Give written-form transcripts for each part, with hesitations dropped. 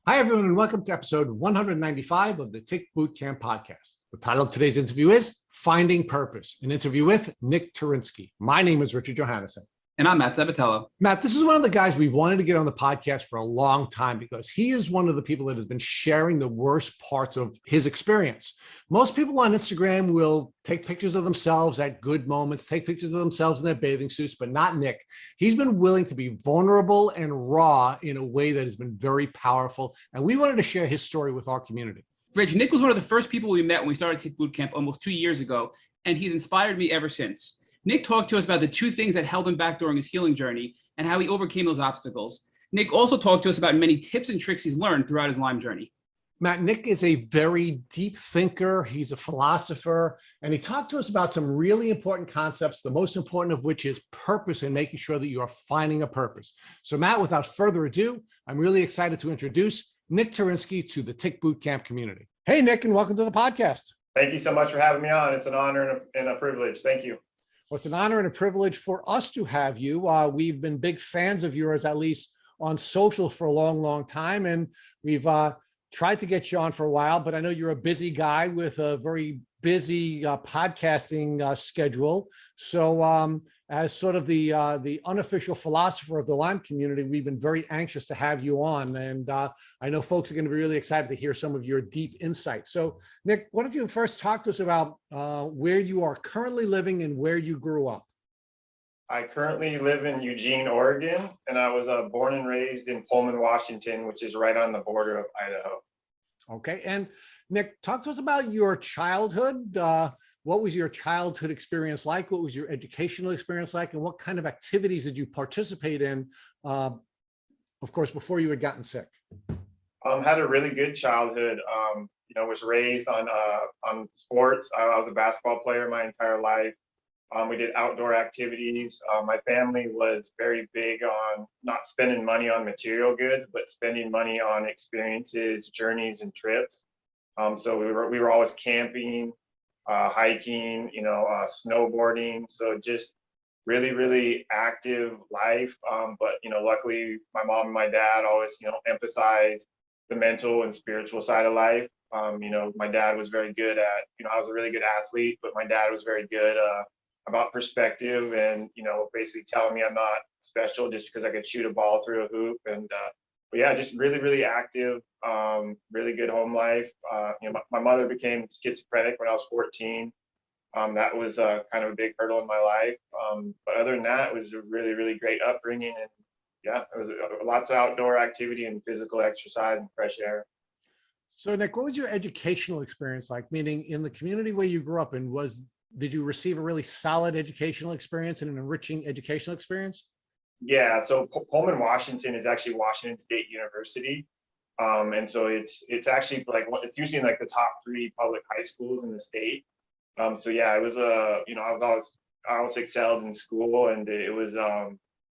Hi, everyone, and welcome to episode 195 of the Tick Bootcamp podcast. The title of today's interview is Finding Purpose, an interview with Nic Turinski. My name is Richard Johannesson. And I'm Matt Sabatello. Matt, this is one of the guys we've wanted to get on the podcast for a long time because he is one of the people that has been sharing the worst parts of his experience. Most people on Instagram will take pictures of themselves at good moments, take pictures of themselves in their bathing suits, but not Nic. He's been willing to be vulnerable and raw in a way that has been very powerful. And we wanted to share his story with our community. Rich, Nic was one of the first people we met when we started Tick Bootcamp almost 2 years ago, and he's inspired me ever since. Nic talked to us about the two things that held him back during his healing journey and how he overcame those obstacles. Nic also talked to us about many tips and tricks he's learned throughout his Lyme journey. Matt, Nic is a very deep thinker. He's a philosopher, and he talked to us about some really important concepts, the most important of which is purpose and making sure that you are finding a purpose. So Matt, without further ado, I'm really excited to introduce Nic Turinski to the Tick Bootcamp community. Hey, Nic, and welcome to the podcast. Thank you so much for having me on. It's an honor and a privilege. Thank you. Well, it's an honor and a privilege for us to have you. We've been big fans of yours, at least on social, for a long, long time. And we've tried to get you on for a while, but I know you're a busy guy with a very busy podcasting schedule. So as sort of the unofficial philosopher of the Lyme community, we've been very anxious to have you on. And I know folks are going to be really excited to hear some of your deep insights. So Nic, why don't you first talk to us about where you are currently living and where you grew up? I currently live in Eugene, Oregon, and I was born and raised in Pullman, Washington, which is right on the border of Idaho. Okay. And Nic, talk to us about your childhood. What was your childhood experience like? What was your educational experience like? And what kind of activities did you participate in, of course, before you had gotten sick? Had a really good childhood. Was raised on sports. I was a basketball player my entire life. We did outdoor activities. My family was very big on not spending money on material goods, but spending money on experiences, journeys, and trips. So we were always camping, hiking, snowboarding. So just really, really active life. But luckily my mom and my dad always, emphasized the mental and spiritual side of life. My dad was very good at, I was a really good athlete, but my dad was very good about perspective and, basically telling me I'm not special just because I could shoot a ball through a hoop. And, but yeah, just really, really active, really good home life. My mother became schizophrenic when I was 14. That was kind of a big hurdle in my life. But other than that, it was a really, really great upbringing. And yeah, it was lots of outdoor activity and physical exercise and fresh air. So Nic, what was your educational experience like? Meaning in the community where you grew up in, did you receive a really solid educational experience and an enriching educational experience? Yeah, so Pullman, Washington is actually Washington State University. And so it's actually it's usually in like the top 3 public high schools in the state. So yeah, it was I always excelled in school, and it was a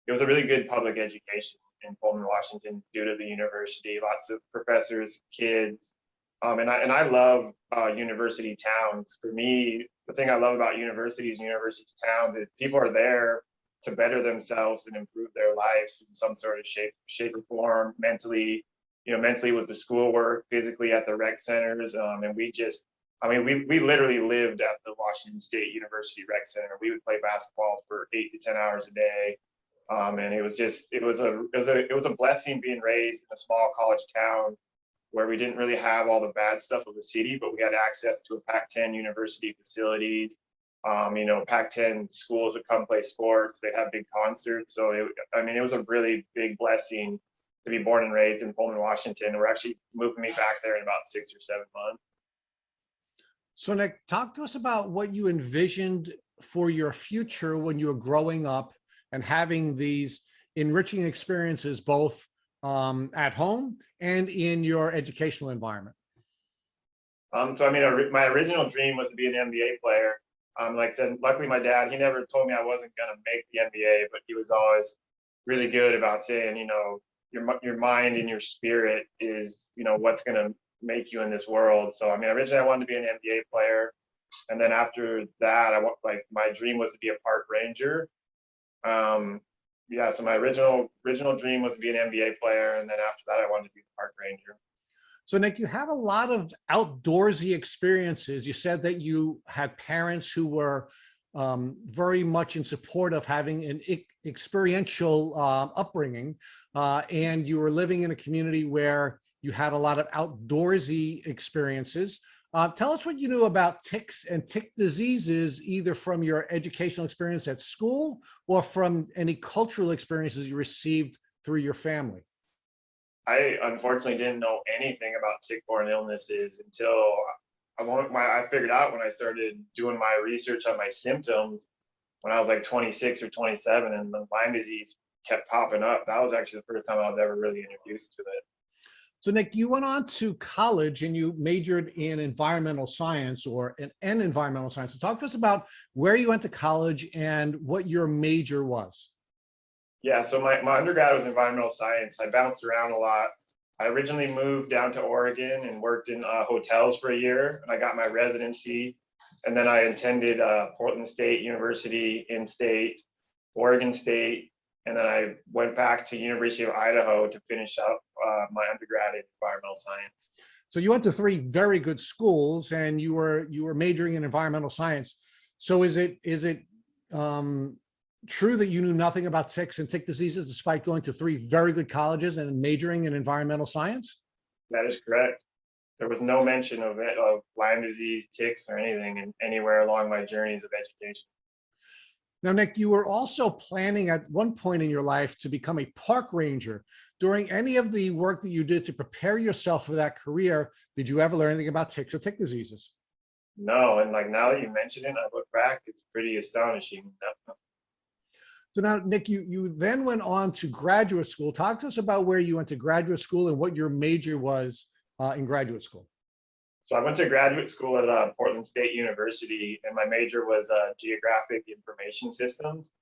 really good public education in Pullman, Washington, due to the university. Lots of professors, kids, and I love university towns. For me, the thing I love about universities and university towns is people are there to better themselves and improve their lives in some sort of shape or form, mentally with the schoolwork, physically at the rec centers. And we literally lived at the Washington State University Rec Center. We would play basketball for 8 to 10 hours a day. And it was a blessing being raised in a small college town where we didn't really have all the bad stuff of the city, but we had access to a Pac-10 university facilities. Pac-10 schools would come play sports. They'd have big concerts. So it was a really big blessing to be born and raised in Pullman, Washington. We're actually moving me back there in about 6 or 7 months. So Nic, talk to us about what you envisioned for your future when you were growing up and having these enriching experiences, both at home and in your educational environment. My original dream was to be an NBA player. Like I said, luckily my dad, he never told me I wasn't going to make the NBA, but he was always really good about saying, your mind and your spirit is, what's going to make you in this world. So, originally I wanted to be an NBA player. And then after that, my dream was to be a park ranger. Yeah, so my original dream was to be an NBA player, and then after that, I wanted to be a park ranger. So Nick, you have a lot of outdoorsy experiences. You said that you had parents who were very much in support of having an experiential upbringing, and you were living in a community where you had a lot of outdoorsy experiences. Tell us what you knew about ticks and tick diseases, either from your educational experience at school or from any cultural experiences you received through your family. I unfortunately didn't know anything about tick-borne illnesses until I figured out when I started doing my research on my symptoms when I was like 26 or 27, and the Lyme disease kept popping up. That was actually the first time I was ever really introduced to it. So Nick, you went on to college and you majored in environmental science or an environmental science. So talk to us about where you went to college and what your major was. Yeah, so my undergrad was environmental science. I bounced around a lot. I originally moved down to Oregon and worked in hotels for a year, and I got my residency. And then I attended Portland State University, in-state, Oregon State, and then I went back to University of Idaho to finish up my undergrad in environmental science. So you went to three very good schools, and you were majoring in environmental science. So is it true that you knew nothing about ticks and tick diseases despite going to three very good colleges and majoring in environmental science? That is correct. There was no mention of Lyme disease, ticks, or anything anywhere along my journeys of education. Now, Nick, you were also planning at one point in your life to become a park ranger. During any of the work that you did to prepare yourself for that career, did you ever learn anything about ticks or tick diseases? No, and like now that you mention it, I look back, it's pretty astonishing. So now, Nick, you then went on to graduate school. Talk to us about where you went to graduate school and what your major was in graduate school. So I went to graduate school at Portland State University, and my major was geographic information systems,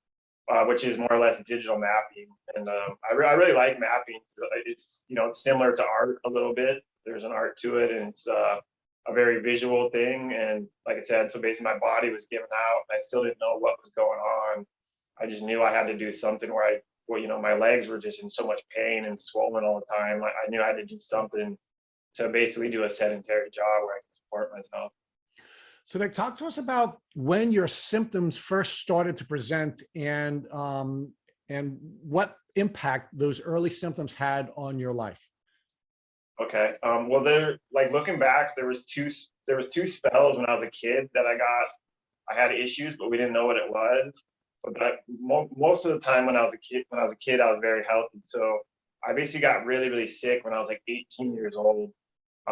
which is more or less digital mapping. And I really like mapping. It's it's similar to art a little bit. There's an art to it, and it's a very visual thing. And like I said, so basically my body was giving out. I still didn't know what was going on. I just knew I had to do something where my legs were just in so much pain and swollen all the time. I knew I had to do something to basically do a sedentary job where I can support myself. So Nick, talk to us about when your symptoms first started to present and what impact those early symptoms had on your life. Okay. Well, looking back, there was two spells when I was a kid that I had issues, but we didn't know what it was. But most of the time when I was a kid, I was very healthy. So I basically got really, really sick when I was like 18 years old.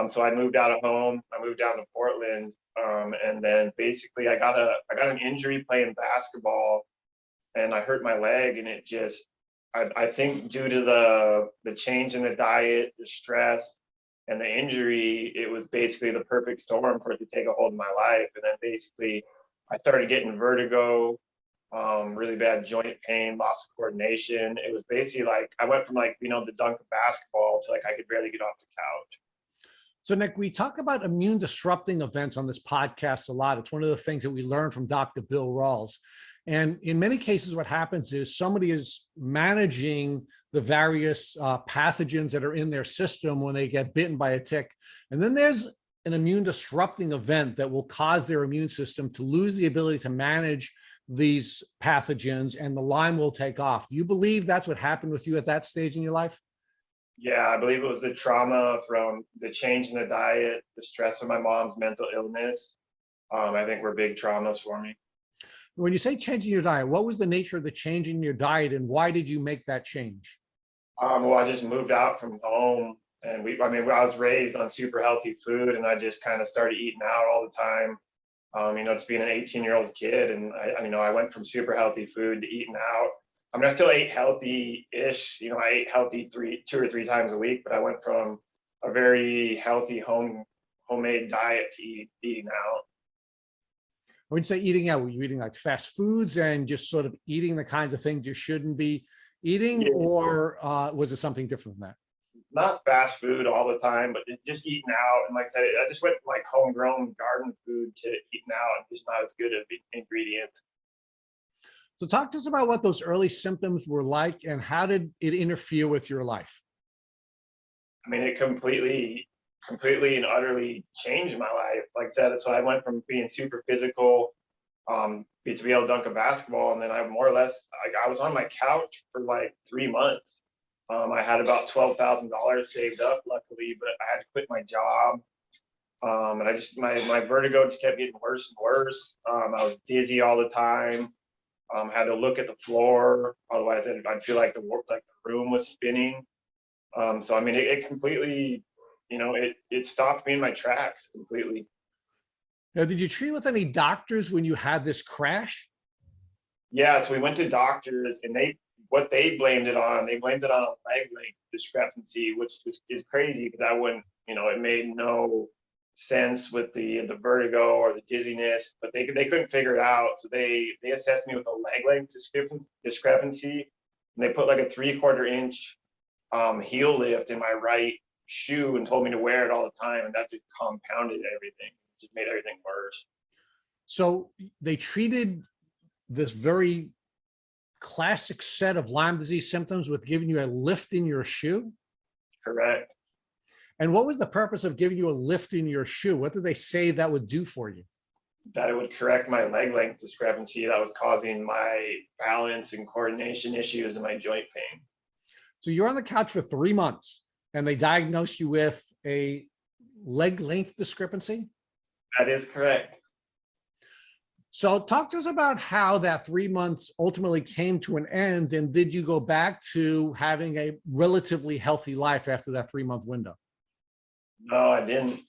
So I moved out of home. I moved down to Portland, and then basically I got an injury playing basketball, and I hurt my leg, and it just I think due to the change in the diet, the stress, and the injury, it was basically the perfect storm for it to take a hold of my life. And then basically I started getting vertigo, really bad joint pain, loss of coordination. It was basically like I went from the dunk of basketball to like I could barely get off the couch. So Nick, we talk about immune disrupting events on this podcast a lot. It's one of the things that we learned from Dr. Bill Rawls. And in many cases, what happens is somebody is managing the various pathogens that are in their system when they get bitten by a tick. And then there's an immune disrupting event that will cause their immune system to lose the ability to manage these pathogens, and the Lyme will take off. Do you believe that's what happened with you at that stage in your life? Yeah, I believe it was the trauma from the change in the diet, the stress of my mom's mental illness. I think were big traumas for me. When you say changing your diet, what was the nature of the change in your diet and why did you make that change? Well, I just moved out from home, and I was raised on super healthy food, and I just kind of started eating out all the time. Just being an 18-year-old kid, and I went from super healthy food to eating out. I still ate healthy-ish. I ate healthy 2 or 3 times a week, but I went from a very healthy homemade diet to eating out. When you say eating out, were you eating like fast foods and just sort of eating the kinds of things you shouldn't be eating, Yeah. Or was it something different than that? Not fast food all the time, but just eating out. And like I said, I just went from like homegrown garden food to eating out, and just not as good of ingredients. So talk to us about what those early symptoms were like and how did it interfere with your life? I mean, it completely and utterly changed my life. Like I said, so I went from being super physical, to be able to dunk a basketball, and then I more or less, like, I was on my couch for like 3 months. I had about $12,000 saved up, luckily, but I had to quit my job. And I just my vertigo just kept getting worse and worse. I was dizzy all the time. Had to look at the floor, otherwise I'd feel like the room was spinning. So I mean, it completely, it stopped me in my tracks completely. Now, did you treat with any doctors when you had this crash? Yeah, so we went to doctors, and they blamed it on, a leg length discrepancy, which is crazy because I wouldn't, it made no sense with the vertigo or the dizziness, but they couldn't figure it out. So they assessed me with a leg length discrepancy, and they put like a 3/4 inch heel lift in my right shoe and told me to wear it all the time, and that just compounded everything, just made everything worse. So they treated this very classic set of Lyme disease symptoms with giving you a lift in your shoe. Correct. And what was the purpose of giving you a lift in your shoe? What did they say that would do for you? That it would correct my leg length discrepancy that was causing my balance and coordination issues and my joint pain. So you're on the couch for 3 months and they diagnosed you with a leg length discrepancy? That is correct. So talk to us about how that 3 months ultimately came to an end, and did you go back to having a relatively healthy life after that 3-month window? No, I didn't.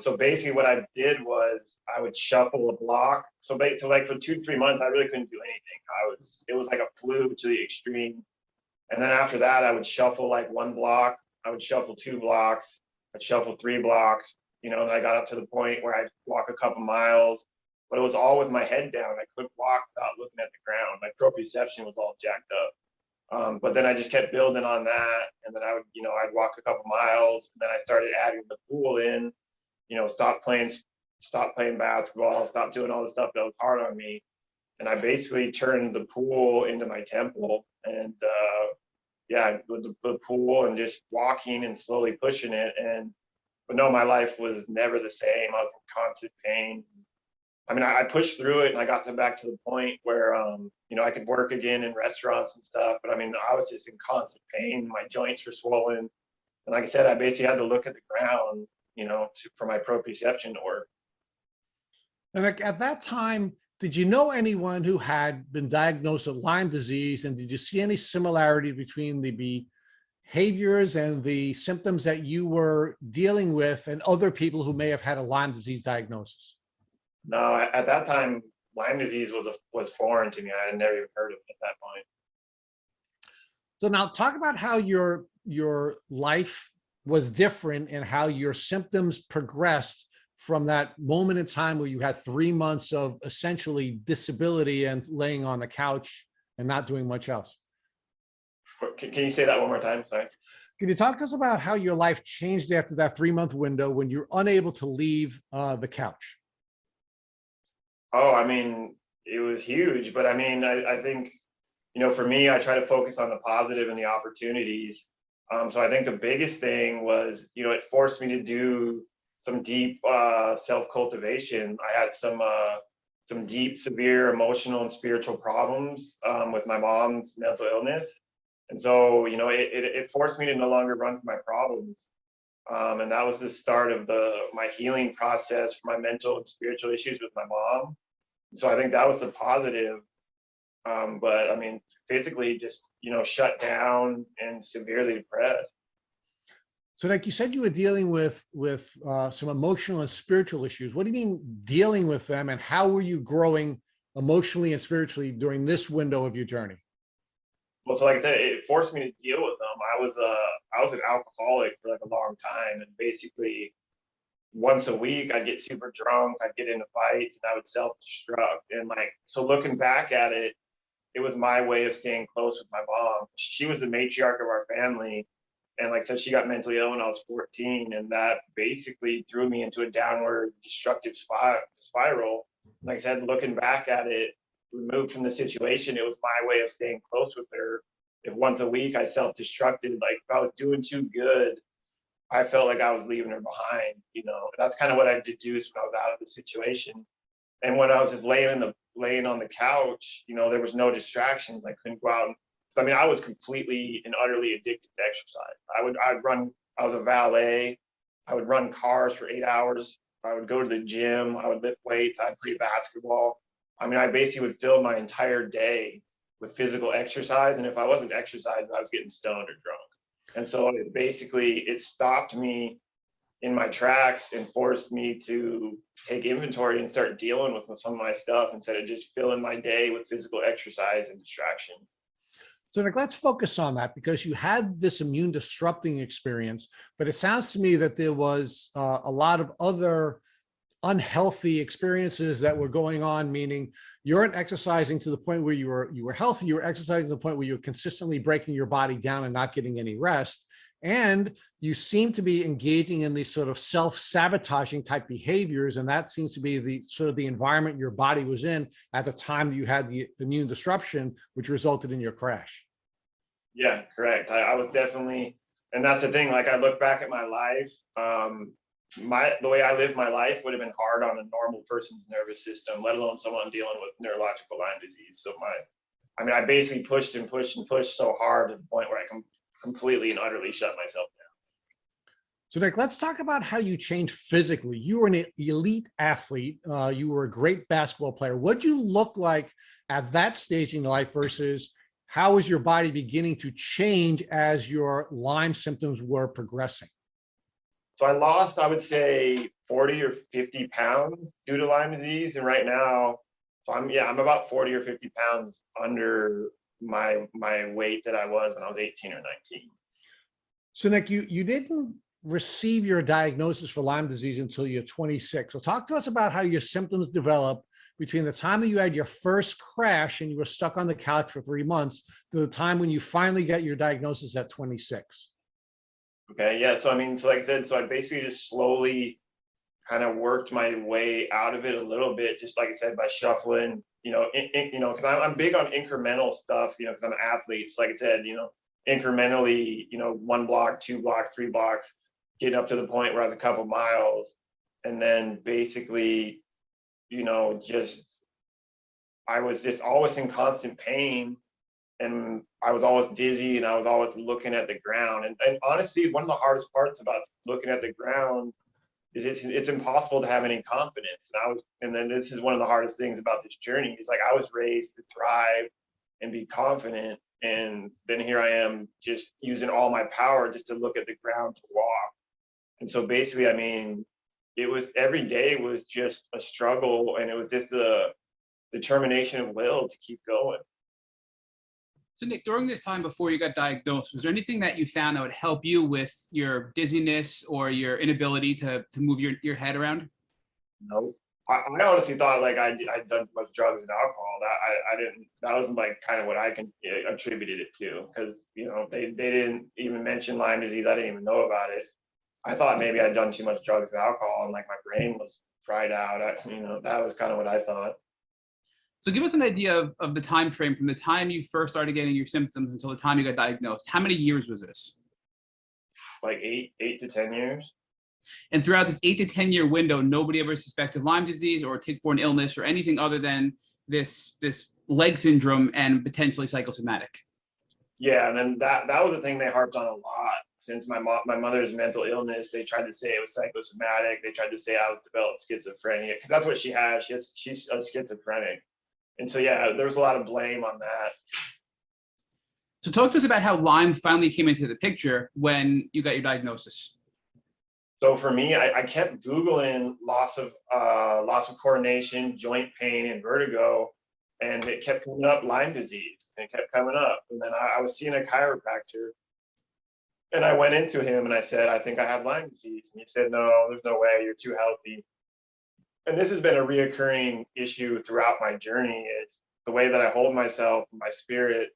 So basically what I did was I would shuffle a block. So like for 2-3 months, I really couldn't do anything. It was like a flu to the extreme. And then after that, I would shuffle like one block. I would shuffle 2 blocks. I'd shuffle 3 blocks, and I got up to the point where I'd walk a couple miles, but it was all with my head down. I couldn't walk without looking at the ground. My proprioception was all jacked up. But then I just kept building on that, and then I'd walk a couple miles, and then I started adding the pool in. Stop playing basketball, stop doing all the stuff that was hard on me, and I basically turned the pool into my temple. And yeah, with the pool and just walking and slowly pushing it. But no, my life was never the same. I was in constant pain. I mean, I pushed through it, and I got back to the point where, I could work again in restaurants and stuff. But I mean, I was just in constant pain. My joints were swollen. And like I said, I basically had to look at the ground, for my proprioception to work. And at that time, did you know anyone who had been diagnosed with Lyme disease? And did you see any similarity between the behaviors and the symptoms that you were dealing with and other people who may have had a Lyme disease diagnosis? No, at that time, Lyme disease was foreign to me. I had never even heard of it at that point. So now talk about how your life was different and how your symptoms progressed from that moment in time where you had 3 months of essentially disability and laying on the couch and not doing much else. Can you say that one more time? Sorry. Can you talk to us about how your life changed after that 3-month window when you're unable to leave the couch? Oh, I mean, it was huge, but I mean, I think, for me, I try to focus on the positive and the opportunities. So I think the biggest thing was, it forced me to do some deep self-cultivation. I had some deep, severe emotional and spiritual problems with my mom's mental illness. And so, it forced me to no longer run from my problems. And that was the start of my healing process for my mental and spiritual issues with my mom. So I think that was the positive. But I mean, physically just, shut down and severely depressed. So like you said, you were dealing with some emotional and spiritual issues. What do you mean dealing with them, and how were you growing emotionally and spiritually during this window of your journey? Well, so like I said, it forced me to deal with them. I was an alcoholic for like a long time, and basically once a week I'd get super drunk, I'd get into fights, and I would self-destruct. And so looking back at it, it was my way of staying close with my mom. She was the matriarch of our family. And like I said, she got mentally ill when I was 14, and that basically threw me into a downward destructive spiral. Like I said, looking back at it, removed from the situation, it was my way of staying close with her. If once a week I self-destructed, like if I was doing too good, I felt like I was leaving her behind. That's kind of what I deduced when I was out of the situation. And when I was just laying on the couch, there was no distractions. I couldn't go out. I mean, I was completely and utterly addicted to exercise. I'd run. I was a valet. I would run cars for 8 hours. I would go to the gym. I would lift weights. I'd play basketball. I mean, I basically would fill my entire day with physical exercise. And if I wasn't exercising, I was getting stoned or drunk. And so it stopped me in my tracks and forced me to take inventory and start dealing with some of my stuff instead of just filling my day with physical exercise and distraction. So Nick, let's focus on that, because you had this immune disrupting experience, but it sounds to me that there was a lot of other unhealthy experiences that were going on, meaning you weren't exercising to the point where you were healthy, you were exercising to the point where you were consistently breaking your body down and not getting any rest. And you seem to be engaging in these sort of self-sabotaging type behaviors. And that seems to be the sort of the environment your body was in at the time that you had the immune disruption, which resulted in your crash. Yeah, correct. I was definitely, and that's the thing, like I look back at my life, the way I lived my life would have been hard on a normal person's nervous system, let alone someone dealing with neurological Lyme disease. So I basically pushed and pushed and pushed so hard to the point where I completely and utterly shut myself down. So Nick, let's talk about how you changed physically. You were an elite athlete. You were a great basketball player. What'd you look like at that stage in your life versus how was your body beginning to change as your Lyme symptoms were progressing? So I lost, I would say 40 or 50 pounds due to Lyme disease. And right now, I'm about 40 or 50 pounds under my weight that I was when I was 18 or 19. So Nick, you didn't receive your diagnosis for Lyme disease until you're 26. So talk to us about how your symptoms developed between the time that you had your first crash and you were stuck on the couch for 3 months to the time when you finally got your diagnosis at 26. Okay, yeah. So like I said, I basically just slowly kind of worked my way out of it a little bit, just like I said, by shuffling, because I'm big on incremental stuff, because I'm an athlete. So like I said, incrementally, 1 block, 2 blocks, 3 blocks, getting up to the point where I was a couple miles. And then basically, I was just always in constant pain, and I was always dizzy, and I was always looking at the ground. And honestly, one of the hardest parts about looking at the ground is it's impossible to have any confidence. And then this is one of the hardest things about this journey is like I was raised to thrive and be confident, and then here I am just using all my power just to look at the ground to walk. And so basically, it was every day was just a struggle, and it was just the determination of will to keep going. So Nick, during this time before you got diagnosed, was there anything that you found that would help you with your dizziness or your inability to move your head around? No, I honestly thought like I'd done too much drugs and alcohol. That I didn't. That wasn't like kind of what I can attributed it to, because they didn't even mention Lyme disease. I didn't even know about it. I thought maybe I'd done too much drugs and alcohol, and like my brain was fried out. That was kind of what I thought. So give us an idea of the time frame from the time you first started getting your symptoms until the time you got diagnosed. How many years was this? Like 8 to 10 years. And throughout this 8 to 10 year window, nobody ever suspected Lyme disease or tick-borne illness or anything other than this leg syndrome and potentially psychosomatic. Yeah, and then that was the thing they harped on a lot. Since my mother's mental illness, they tried to say it was psychosomatic. They tried to say I was developed schizophrenia, because that's what she has. She's a schizophrenic. And so, yeah, there was a lot of blame on that. So talk to us about how Lyme finally came into the picture when you got your diagnosis. So for me, I kept Googling loss of coordination, joint pain, and vertigo, and it kept coming up Lyme disease. And it kept coming up. And then I was seeing a chiropractor, and I went into him and I said, I think I have Lyme disease. And he said, no, there's no way, you're too healthy. And this has been a reoccurring issue throughout my journey, is the way that I hold myself, my spirit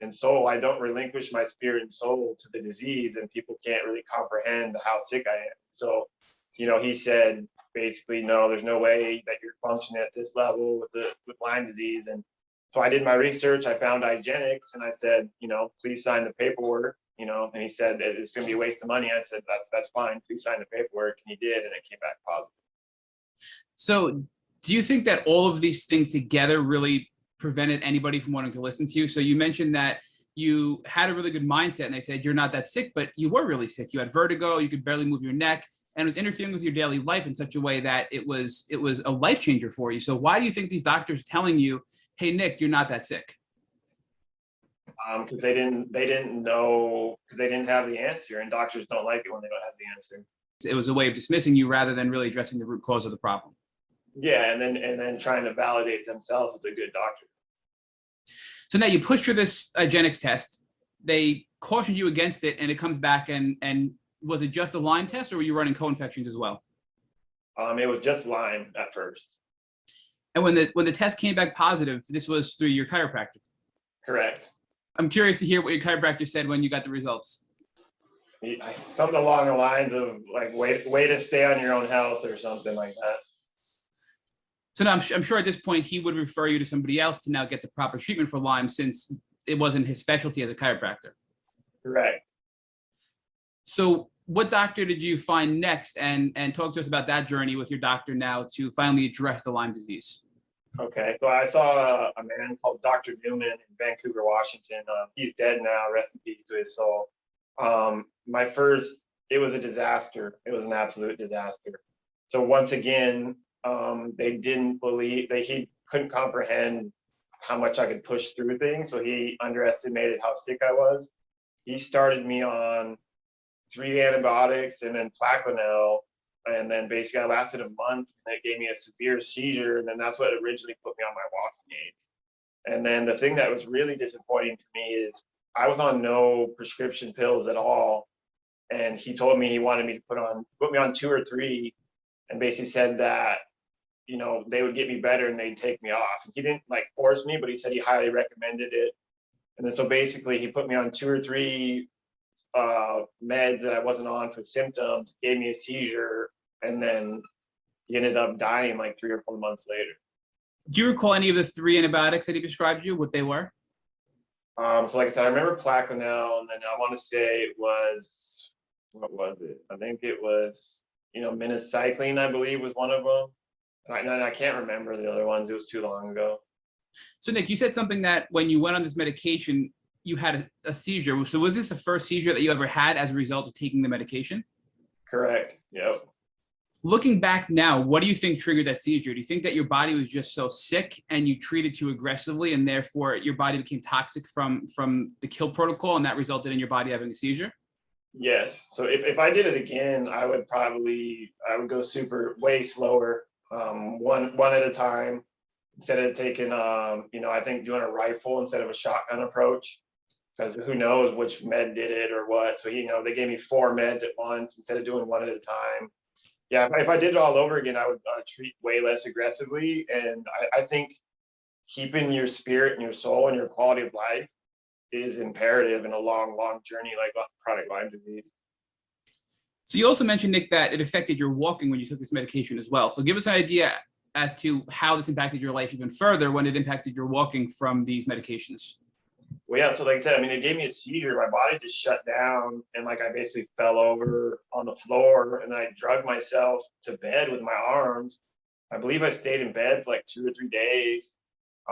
and soul. I don't relinquish my spirit and soul to the disease, and people can't really comprehend how sick I am. So, he said, basically, no, there's no way that you're functioning at this level with Lyme disease. And So I did my research, I found IGenics, and I said, please sign the paperwork, and he said that it's going to be a waste of money. I said, that's fine, please sign the paperwork. And he did, and it came back positive. So do you think that all of these things together really prevented anybody from wanting to listen to you? So you mentioned that you had a really good mindset and they said you're not that sick, but you were really sick. You had vertigo, you could barely move your neck, and it was interfering with your daily life in such a way that it was a life changer for you. So why do you think these doctors are telling you, hey, Nic, you're not that sick? Because they didn't know, because they didn't have the answer, and doctors don't like it when they don't have the answer. It was a way of dismissing you rather than really addressing the root cause of the problem. Yeah, and then trying to validate themselves as a good doctor. So now you push for this IGenics test. They cautioned you against it, and it comes back. And was it just a Lyme test, or were you running co-infections as well? It was just Lyme at first. And when the test came back positive, this was through your chiropractor. Correct. I'm curious to hear what your chiropractor said when you got the results. Something along the lines of like, way to stay on your own health or something like that. So now I'm sure at this point he would refer you to somebody else to now get the proper treatment for Lyme, since it wasn't his specialty as a chiropractor. Correct. So what doctor did you find next, and talk to us about that journey with your doctor now to finally address the Lyme disease? Okay, so I saw a man called Dr. Newman in Vancouver, Washington. He's dead now, rest in peace to his soul. It was a disaster. It was an absolute disaster. So once again, they didn't believe, he couldn't comprehend how much I could push through things. So he underestimated how sick I was. He started me on 3 antibiotics and then Plaquenil. And then basically I lasted a month, and it gave me a severe seizure. And then that's what originally put me on my walking aids. And then the thing that was really disappointing to me is I was on no prescription pills at all. And he told me he wanted me to put me on 2 or 3, and basically said that, they would get me better and they'd take me off. He didn't like force me, but he said he highly recommended it. And then so basically he put me on 2 or 3 meds that I wasn't on for symptoms, gave me a seizure, and then he ended up dying like 3 or 4 months later. Do you recall any of the 3 antibiotics that he prescribed you, what they were? So like I said, I remember Plaquenil, and then I want to say it was, what was it? I think it was, minocycline, I believe, was one of them. And I can't remember the other ones. It was too long ago. So Nic, you said something that when you went on this medication, you had a seizure. So was this the first seizure that you ever had as a result of taking the medication? Correct. Yep. Looking back now, what do you think triggered that seizure? Do you think that your body was just so sick and you treated too aggressively, and therefore your body became toxic from the kill protocol, and that resulted in your body having a seizure? Yes. So if I did it again, I would go way slower, one at a time, instead of taking, I think doing a rifle instead of a shotgun approach, because who knows which med did it or what. So, they gave me 4 meds at once instead of doing 1 at a time. Yeah, if I did it all over again, I would treat way less aggressively. And I think keeping your spirit and your soul and your quality of life is imperative in a long, long journey like chronic Lyme disease. So you also mentioned, Nic, that it affected your walking when you took this medication as well. So give us an idea as to how this impacted your life even further when it impacted your walking from these medications. Well, yeah, so like I said, it gave me a seizure. My body just shut down, and like I basically fell over on the floor, and then I drugged myself to bed with my arms. I believe I stayed in bed for like 2 or 3 days.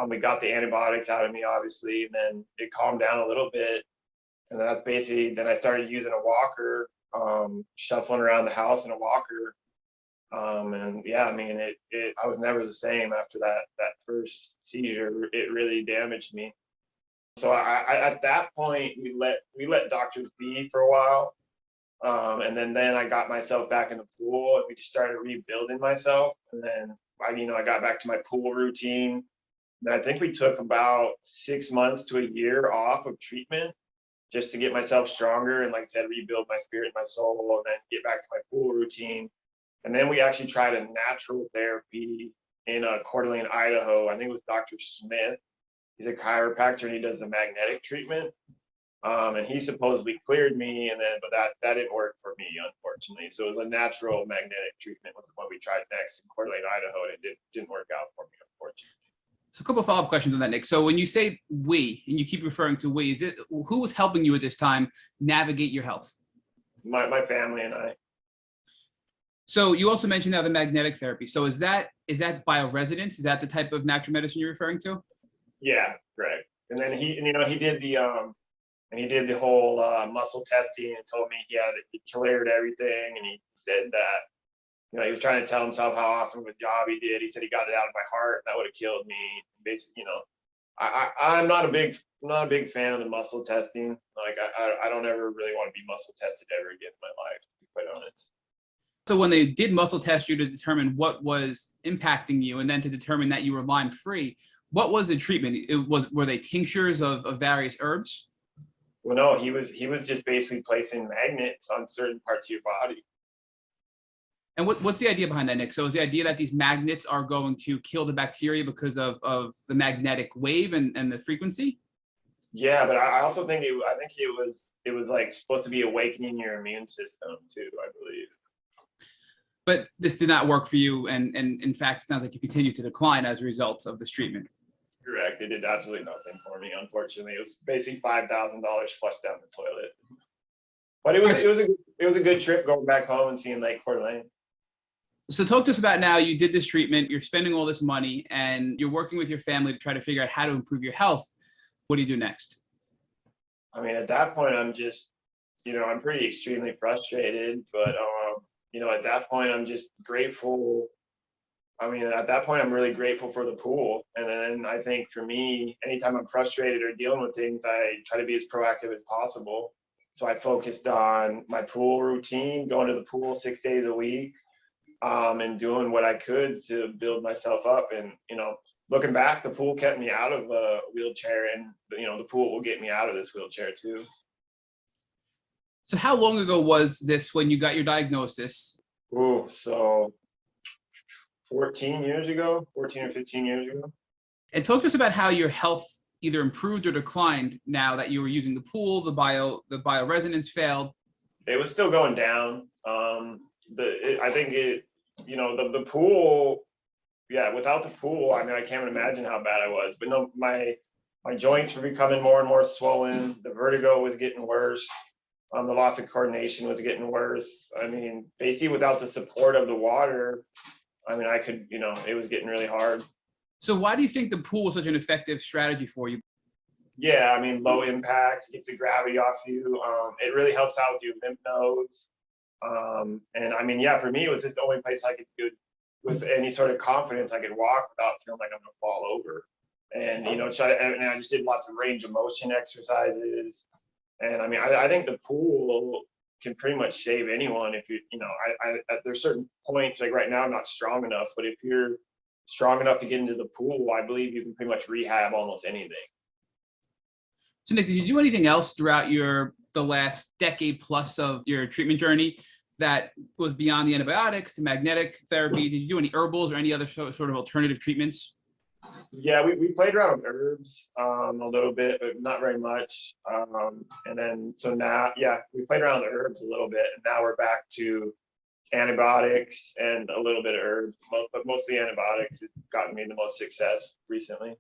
We got the antibiotics out of me, obviously, and then it calmed down a little bit. And that's basically, then I started using a walker, shuffling around the house in a walker. And yeah, I was never the same after that first seizure. It really damaged me. So I at that point, we let doctors be for a while. And then I got myself back in the pool, and we just started rebuilding myself. And then I got back to my pool routine. And I think we took about 6 months to a year off of treatment just to get myself stronger and, like I said, rebuild my spirit and my soul, and then get back to my pool routine. And then we actually tried a natural therapy in Coeur d'Alene, Idaho. I think it was Dr. Smith. He's a chiropractor, and he does the magnetic treatment. And he supposedly cleared me, but that didn't work for me, unfortunately. So it was a natural magnetic treatment was what we tried next in Coeur d'Alene, Idaho, and it didn't work out for me, unfortunately. So a couple of follow-up questions on that, Nic. So when you say we, and you keep referring to we, is it who was helping you at this time navigate your health? My family and I. So you also mentioned now the magnetic therapy. So is that bioresonance? Is that the type of natural medicine you're referring to? Yeah, correct. And then he did the whole muscle testing and told me he cleared everything, and he said that he was trying to tell himself how awesome of a job he did. He said he got it out of my heart. That would have killed me. Basically, I'm not a big fan of the muscle testing. Like I don't ever really want to be muscle tested ever again in my life, to be quite honest. So when they did muscle test you to determine what was impacting you, and then to determine that you were Lyme free, what was the treatment? Were they tinctures of various herbs? Well, no, he was just basically placing magnets on certain parts of your body. And what's the idea behind that, Nic? So is the idea that these magnets are going to kill the bacteria because of the magnetic wave and the frequency? Yeah, but I also think it was like supposed to be awakening your immune system too, I believe. But this did not work for you, and in fact, it sounds like you continue to decline as a result of this treatment. Correct. It did absolutely nothing for me, unfortunately. It was basically $5,000 flushed down the toilet. But it was a good trip going back home and seeing Lake Coeur d'Alene. So talk to us about now, you did this treatment, you're spending all this money, and you're working with your family to try to figure out how to improve your health. What do you do next? I mean, at that point, I'm just, I'm pretty extremely frustrated, but, at that point, I'm just grateful. I mean, at that point, I'm really grateful for the pool. And then I think for me, anytime I'm frustrated or dealing with things, I try to be as proactive as possible. So I focused on my pool routine, going to the pool 6 days a week, and doing what I could to build myself up. And, looking back, the pool kept me out of a wheelchair, and, the pool will get me out of this wheelchair too. So how long ago was this when you got your diagnosis? Oh, so 14 or 15 years ago. And talk to us about how your health either improved or declined now that you were using the pool, the bioresonance failed. It was still going down. I think the pool, yeah, without the pool, I mean, I can't imagine how bad I was. But no, my joints were becoming more and more swollen. The vertigo was getting worse. The loss of coordination was getting worse. I mean, basically without the support of the water, I mean, it was getting really hard. So why do you think the pool was such an effective strategy for you? Yeah, I mean, low impact, gets the gravity off you. It really helps out with your lymph nodes. And I mean, yeah, for me, it was just the only place I could do with any sort of confidence I could walk without feeling like I'm gonna fall over. And I just did lots of range of motion exercises. And I mean, I think the pool can pretty much save anyone if there's certain points, like right now I'm not strong enough, but if you're strong enough to get into the pool, I believe you can pretty much rehab almost anything. So Nic, did you do anything else throughout the last decade plus of your treatment journey that was beyond the antibiotics to magnetic therapy? Did you do any herbals or any other sort of alternative treatments? Yeah, we played around with herbs a little bit, but not very much. And then so now, yeah, we played around with herbs a little bit, and now we're back to antibiotics and a little bit of herbs, but mostly antibiotics has gotten me the most success recently.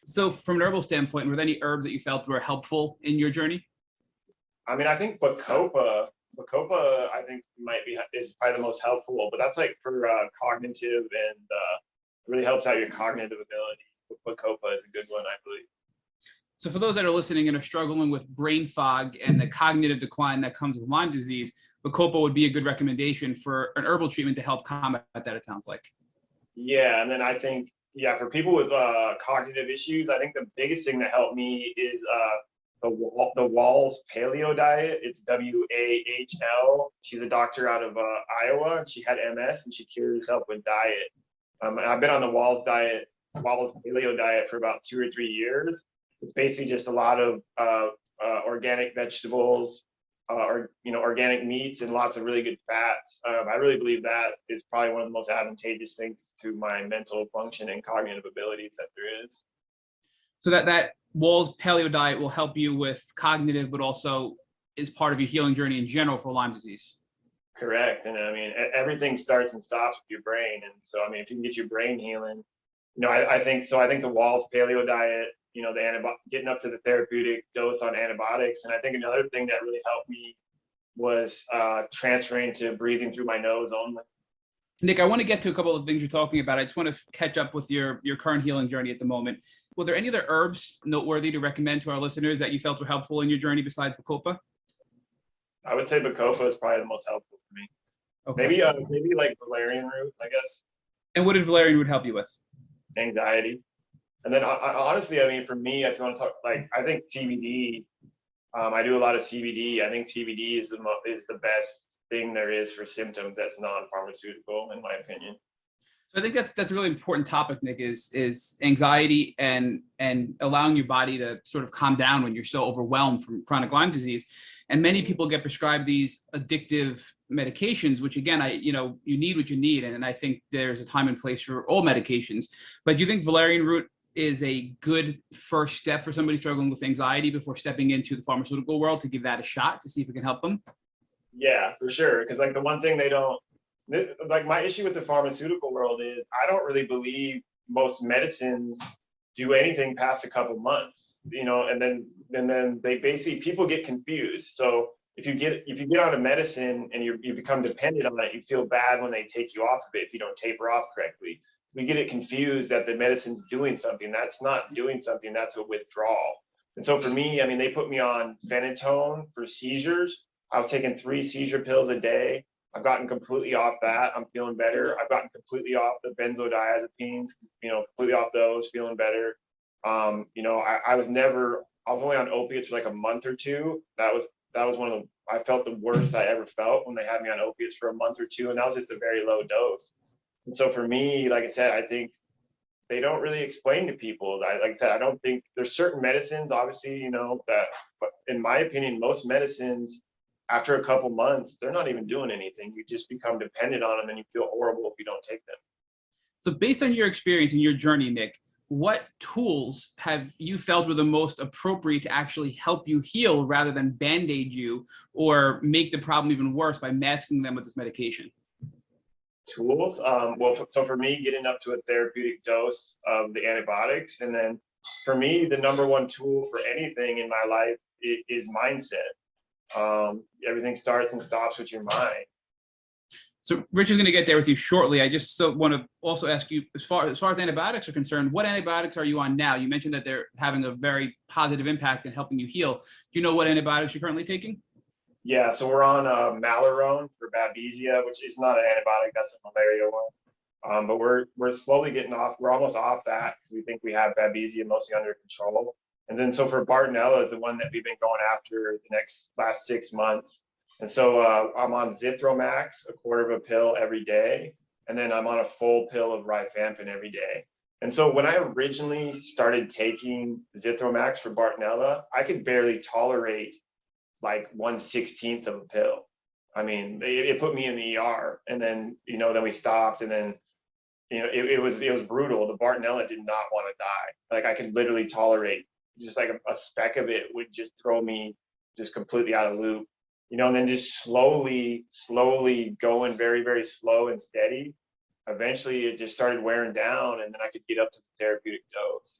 So from an herbal standpoint, were there any herbs that you felt were helpful in your journey? I mean, I think Bacopa, I think is probably the most helpful, but that's like for cognitive and really helps out your cognitive ability. Bacopa is a good one, I believe. So for those that are listening and are struggling with brain fog and the cognitive decline that comes with Lyme disease, Bacopa would be a good recommendation for an herbal treatment to help combat that, it sounds like. Yeah, and then I think, yeah, for people with cognitive issues, I think the biggest thing that helped me is the Wall's Paleo Diet. It's WAHL. She's a doctor out of Iowa, and she had MS, and she cured herself with diet. And I've been on the Wall's Paleo Diet for about 2 or 3 years. It's basically just a lot of organic vegetables, organic meats, and lots of really good fats. I really believe that is probably one of the most advantageous things to my mental function and cognitive abilities that there is. So that Wall's Paleo Diet will help you with cognitive, but also is part of your healing journey in general for Lyme disease. Correct. And I mean, everything starts and stops with your brain. And so, I mean, if you can get your brain healing, I think so. I think the Wall's Paleo Diet, the getting up to the therapeutic dose on antibiotics. And I think another thing that really helped me was transferring to breathing through my nose only. Nic, I want to get to a couple of things you're talking about. I just want to catch up with your current healing journey at the moment. Were there any other herbs noteworthy to recommend to our listeners that you felt were helpful in your journey besides Bacopa? I would say Bacopa is probably the most helpful for me. Okay. Maybe like Valerian Root, I guess. And what did Valerian Root help you with? Anxiety. And then honestly, I mean, for me, if you want to talk, like, I think CBD, I do a lot of CBD. I think CBD is the best thing there is for symptoms that's non-pharmaceutical, in my opinion. So I think that's a really important topic, Nic, is anxiety and allowing your body to sort of calm down when you're so overwhelmed from chronic Lyme disease. And many people get prescribed these addictive medications, which again, you need what you need. And I think there's a time and place for all medications. But do you think Valerian Root is a good first step for somebody struggling with anxiety before stepping into the pharmaceutical world to give that a shot to see if it can help them? Yeah, for sure. Because like the one thing like my issue with the pharmaceutical world is I don't really believe most medicines do anything past a couple months, and then they basically, people get confused. So if you get on a medicine and you become dependent on it, you feel bad when they take you off of it if you don't taper off correctly. We get it confused that the medicine's doing something. That's not doing something, that's a withdrawal. And so for me, I mean, they put me on phenytoin for seizures. I was taking 3 seizure pills a day. I've gotten completely off that. I'm feeling better. I've gotten completely off the benzodiazepines, completely off those, feeling better. I was only on opiates for like a month or two. That was I felt the worst I ever felt when they had me on opiates for a month or two. And that was just a very low dose. And so for me, like I said, I think they don't really explain to people. Like I said, I don't think there's certain medicines, obviously, but in my opinion, most medicines, after a couple months, they're not even doing anything. You just become dependent on them and you feel horrible if you don't take them. So based on your experience and your journey, Nic, what tools have you felt were the most appropriate to actually help you heal rather than band-aid you or make the problem even worse by masking them with this medication? Tools? So for me, getting up to a therapeutic dose of the antibiotics. And then for me, the number one tool for anything in my life is mindset. Everything starts and stops with your mind. So Richard's going to get there with you shortly. I just want to also ask you, as far as antibiotics are concerned, what antibiotics are you on now? You mentioned that they're having a very positive impact in helping you heal. Do you know what antibiotics you're currently taking? Yeah, so we're on Malarone for Babesia, which is not an antibiotic, that's a malaria one. But we're slowly getting off. We're almost off that because we think we have Babesia mostly under control. And then so for Bartonella is the one that we've been going after the last 6 months. And so I'm on Zithromax, a quarter of a pill every day. And then I'm on a full pill of rifampin every day. And so when I originally started taking Zithromax for Bartonella, I could barely tolerate like 1/16 of a pill. I mean, it put me in the ER, and then, then we stopped, and then, it was brutal. The Bartonella did not want to die. Like I could literally tolerate just like a speck of it would just throw me just completely out of loop, and then just slowly going very, very slow and steady. Eventually it just started wearing down, and then I could get up to the therapeutic dose.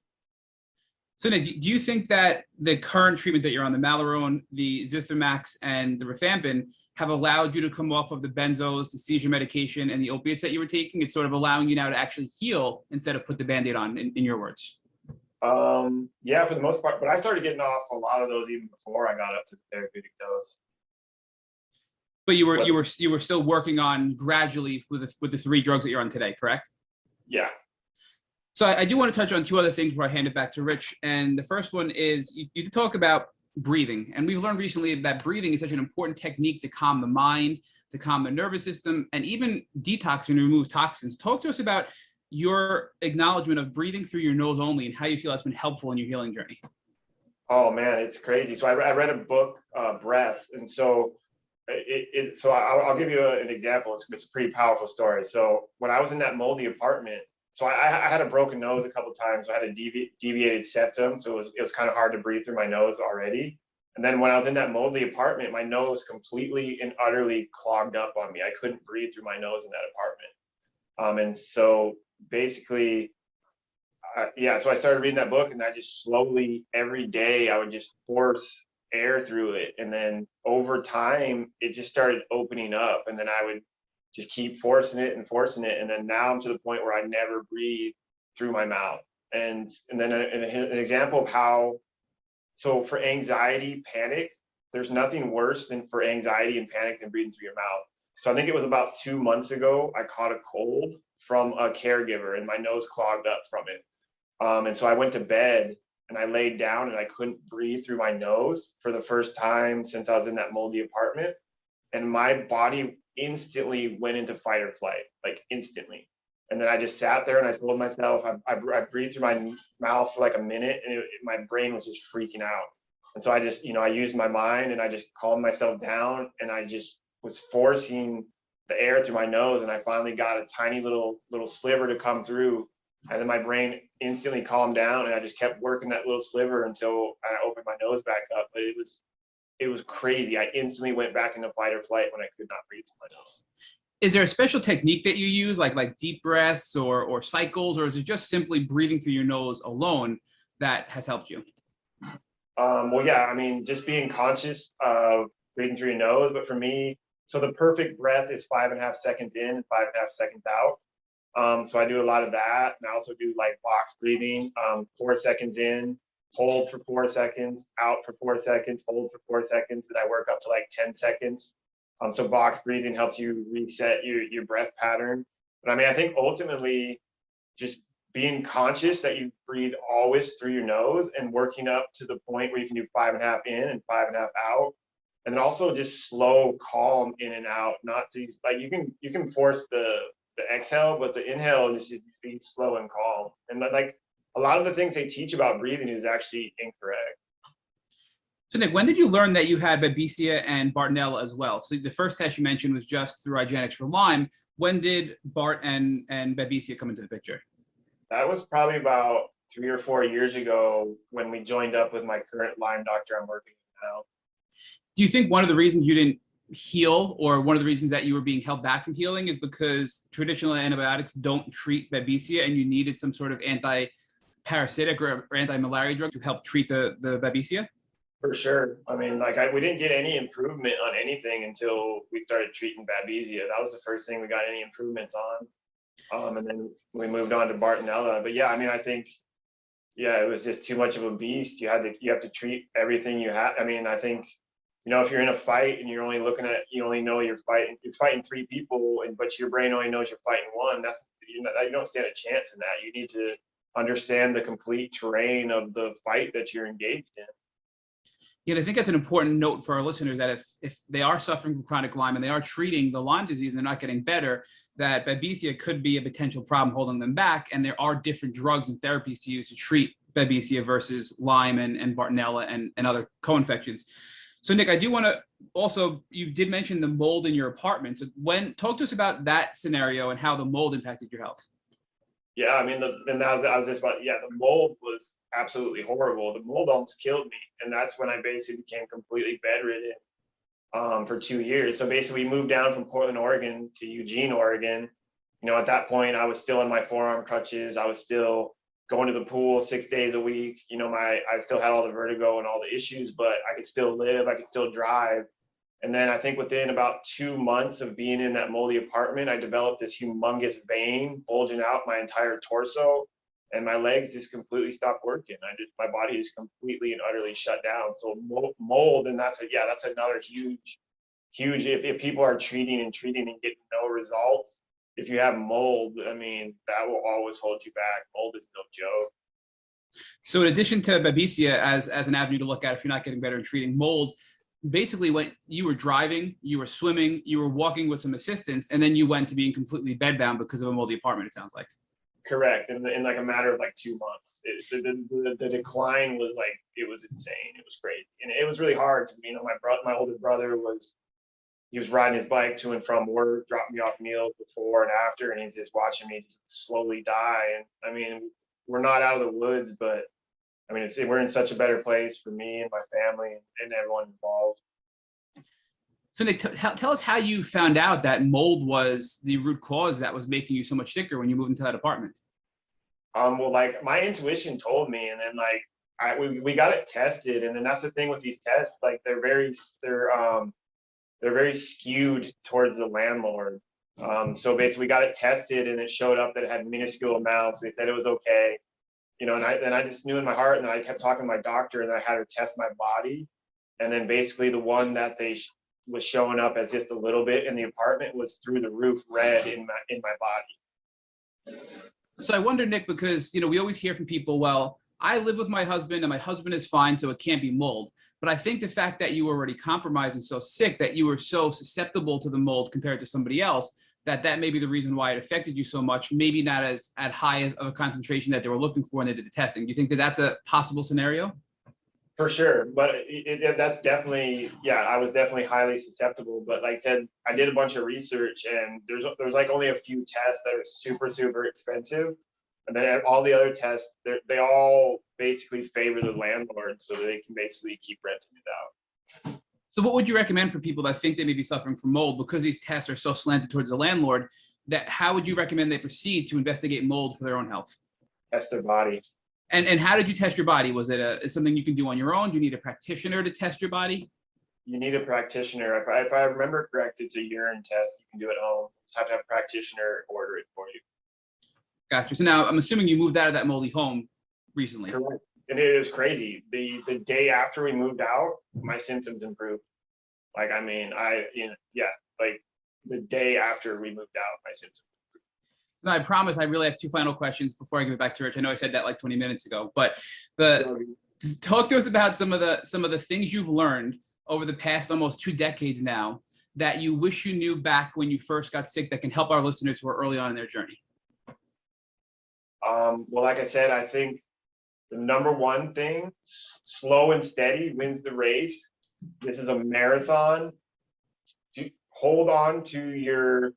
So Nic, do you think that the current treatment that you're on, the Malarone, the Zithromax, and the rifampin, have allowed you to come off of the benzos, the seizure medication, and the opiates that you were taking? It's sort of allowing you now to actually heal instead of put the Band-Aid on, in your words. Yeah, for the most part, but I started getting off a lot of those even before I got up to the therapeutic dose. But you were still working on gradually with the 3 drugs that you're on today, correct? Yeah. So I do want to touch on 2 other things before I hand it back to Rich. And the first one is you talk about breathing. And we've learned recently that breathing is such an important technique to calm the mind, to calm the nervous system, and even detox and remove toxins. Talk to us about your acknowledgement of breathing through your nose only and how you feel that's been helpful in your healing journey. Oh man, it's crazy. So I read a book, Breath. And so I'll give you an example. It's a pretty powerful story. So when I was in that moldy apartment, so I had a broken nose a couple of times. So I had a deviated septum. So it was kind of hard to breathe through my nose already. And then when I was in that moldy apartment, my nose completely and utterly clogged up on me. I couldn't breathe through my nose in that apartment. And so basically yeah, so I started reading that book, and I just slowly every day I would just force air through it, and then over time it just started opening up, and then I would just keep forcing it, and then now I'm to the point where I never breathe through my mouth. And then an example of how, so for anxiety, panic, there's nothing worse than for anxiety and panic than breathing through your mouth. So I think it was about 2 months ago, I caught a cold from a caregiver, and my nose clogged up from it. And so I went to bed and I laid down and I couldn't breathe through my nose for the first time since I was in that moldy apartment. And my body instantly went into fight or flight, like instantly. And then I just sat there and I told myself, I breathed through my mouth for like a minute, and my brain was just freaking out. And so I just, I used my mind and I just calmed myself down, and I just was forcing the air through my nose, and I finally got a tiny little sliver to come through. And then my brain instantly calmed down, and I just kept working that little sliver until I opened my nose back up. But it was crazy. I instantly went back into fight or flight when I could not breathe through my nose. Is there a special technique that you use, like deep breaths or cycles, or is it just simply breathing through your nose alone that has helped you? Well, yeah, I mean, just being conscious of breathing through your nose. But for me, so the perfect breath is 5.5 seconds in and 5.5 seconds out. So I do a lot of that. And I also do like box breathing, 4 seconds in, hold for 4 seconds, out for 4 seconds, hold for 4 seconds. And I work up to like 10 seconds. So box breathing helps you reset your breath pattern. But I mean, I think ultimately just being conscious that you breathe always through your nose and working up to the point where you can do 5.5 in and 5.5 out. And then also just slow, calm in and out, not these, like you can force the exhale, but the inhale is just be slow and calm. And like a lot of the things they teach about breathing is actually incorrect. So Nic, when did you learn that you had Babesia and Bartonella as well? So the first test you mentioned was just through Hygienics for Lyme. When did Bart and Babesia come into the picture? That was probably about 3 or 4 years ago when we joined up with my current Lyme doctor I'm working with now. Do you think one of the reasons you didn't heal, or one of the reasons that you were being held back from healing, is because traditional antibiotics don't treat Babesia and you needed some sort of anti-parasitic or anti-malaria drug to help treat the Babesia? For sure. I mean, like we didn't get any improvement on anything until we started treating Babesia. That was the first thing we got any improvements on. And then we moved on to Bartonella. But yeah, I mean, I think, yeah, it was just too much of a beast. You have to treat everything you have. I mean, I think, if you're in a fight and you're only you only know you're fighting 3 people, but your brain only knows you're fighting 1, you don't stand a chance in that. You need to understand the complete terrain of the fight that you're engaged in. Yeah, I think that's an important note for our listeners, that if they are suffering from chronic Lyme and they are treating the Lyme disease and they're not getting better, that Babesia could be a potential problem holding them back. And there are different drugs and therapies to use to treat Babesia versus Lyme and Bartonella and other co-infections. So Nic, I do want to also, you did mention the mold in your apartment. So talk to us about that scenario and how the mold impacted your health. Yeah, I mean, I was just about, yeah, the mold was absolutely horrible. The mold almost killed me. And that's when I basically became completely bedridden for 2 years. So basically we moved down from Portland, Oregon to Eugene, Oregon. At that point I was still on my forearm crutches. I was still going to the pool 6 days a week. I still had all the vertigo and all the issues, but I could still live, I could still drive. And then I think within about 2 months of being in that moldy apartment, I developed this humongous vein bulging out my entire torso, and my legs just completely stopped working. My body just completely and utterly shut down. So mold, and that's another huge, if people are treating and getting no results, if you have mold, I mean, that will always hold you back. Mold is no joke. So in addition to Babesia as an avenue to look at if you're not getting better in treating mold, basically when you were driving, you were swimming, you were walking with some assistance, and then you went to being completely bedbound because of a moldy apartment, it sounds like. Correct. In like a matter of like 2 months, the decline was like, it was insane. It was crazy. And it was really hard because, my older brother he was riding his bike to and from work, dropping me off meals before and after, and he's just watching me just slowly die. And I mean, we're not out of the woods, but I mean, we're in such a better place for me and my family and everyone involved. So Nic, tell us how you found out that mold was the root cause that was making you so much sicker when you moved into that apartment. Well, like my intuition told me, and then like we got it tested, and then that's the thing with these tests, like they're very skewed towards the landlord. So basically, we got it tested, and it showed up that it had minuscule amounts. They said it was okay, you know, and I just knew in my heart, and then I kept talking to my doctor, and then I had her test my body, and then basically the one that was showing up as just a little bit in the apartment was through the roof red in my body. So I wonder, Nic, because we always hear from people, well, I live with my husband and my husband is fine, so it can't be mold. But I think the fact that you were already compromised and so sick that you were so susceptible to the mold compared to somebody else, that may be the reason why it affected you so much, maybe not as at high of a concentration that they were looking for when they did the testing. Do you think that that's a possible scenario? For sure, but that's definitely, yeah, I was definitely highly susceptible. But like I said, I did a bunch of research, and there's like only a few tests that are super expensive, and then all the other tests, they all basically favor the landlord, so they can basically keep renting it out. So what would you recommend for people that think they may be suffering from mold because these tests are so slanted towards the landlord? That how would you recommend they proceed to investigate mold for their own health? Test their body. And how did you test your body? Was it something you can do on your own? Do you need a practitioner to test your body? You need a practitioner. If I remember correct, it's a urine test. You can do it at home. You just have to have a practitioner order it for you. Gotcha. So now I'm assuming you moved out of that moldy home recently. Correct. And it was crazy. The day after we moved out, my symptoms improved. Like, I mean, like the day after we moved out, my symptoms. No, I promise I really have two final questions before I give it back to Rich. I know I said that like 20 minutes ago, but talk to us about some of the things you've learned over the past almost 2 decades now that you wish you knew back when you first got sick that can help our listeners who are early on in their journey. Well, like I said, I think the number one thing, slow and steady wins the race. This is a marathon. Hold on to your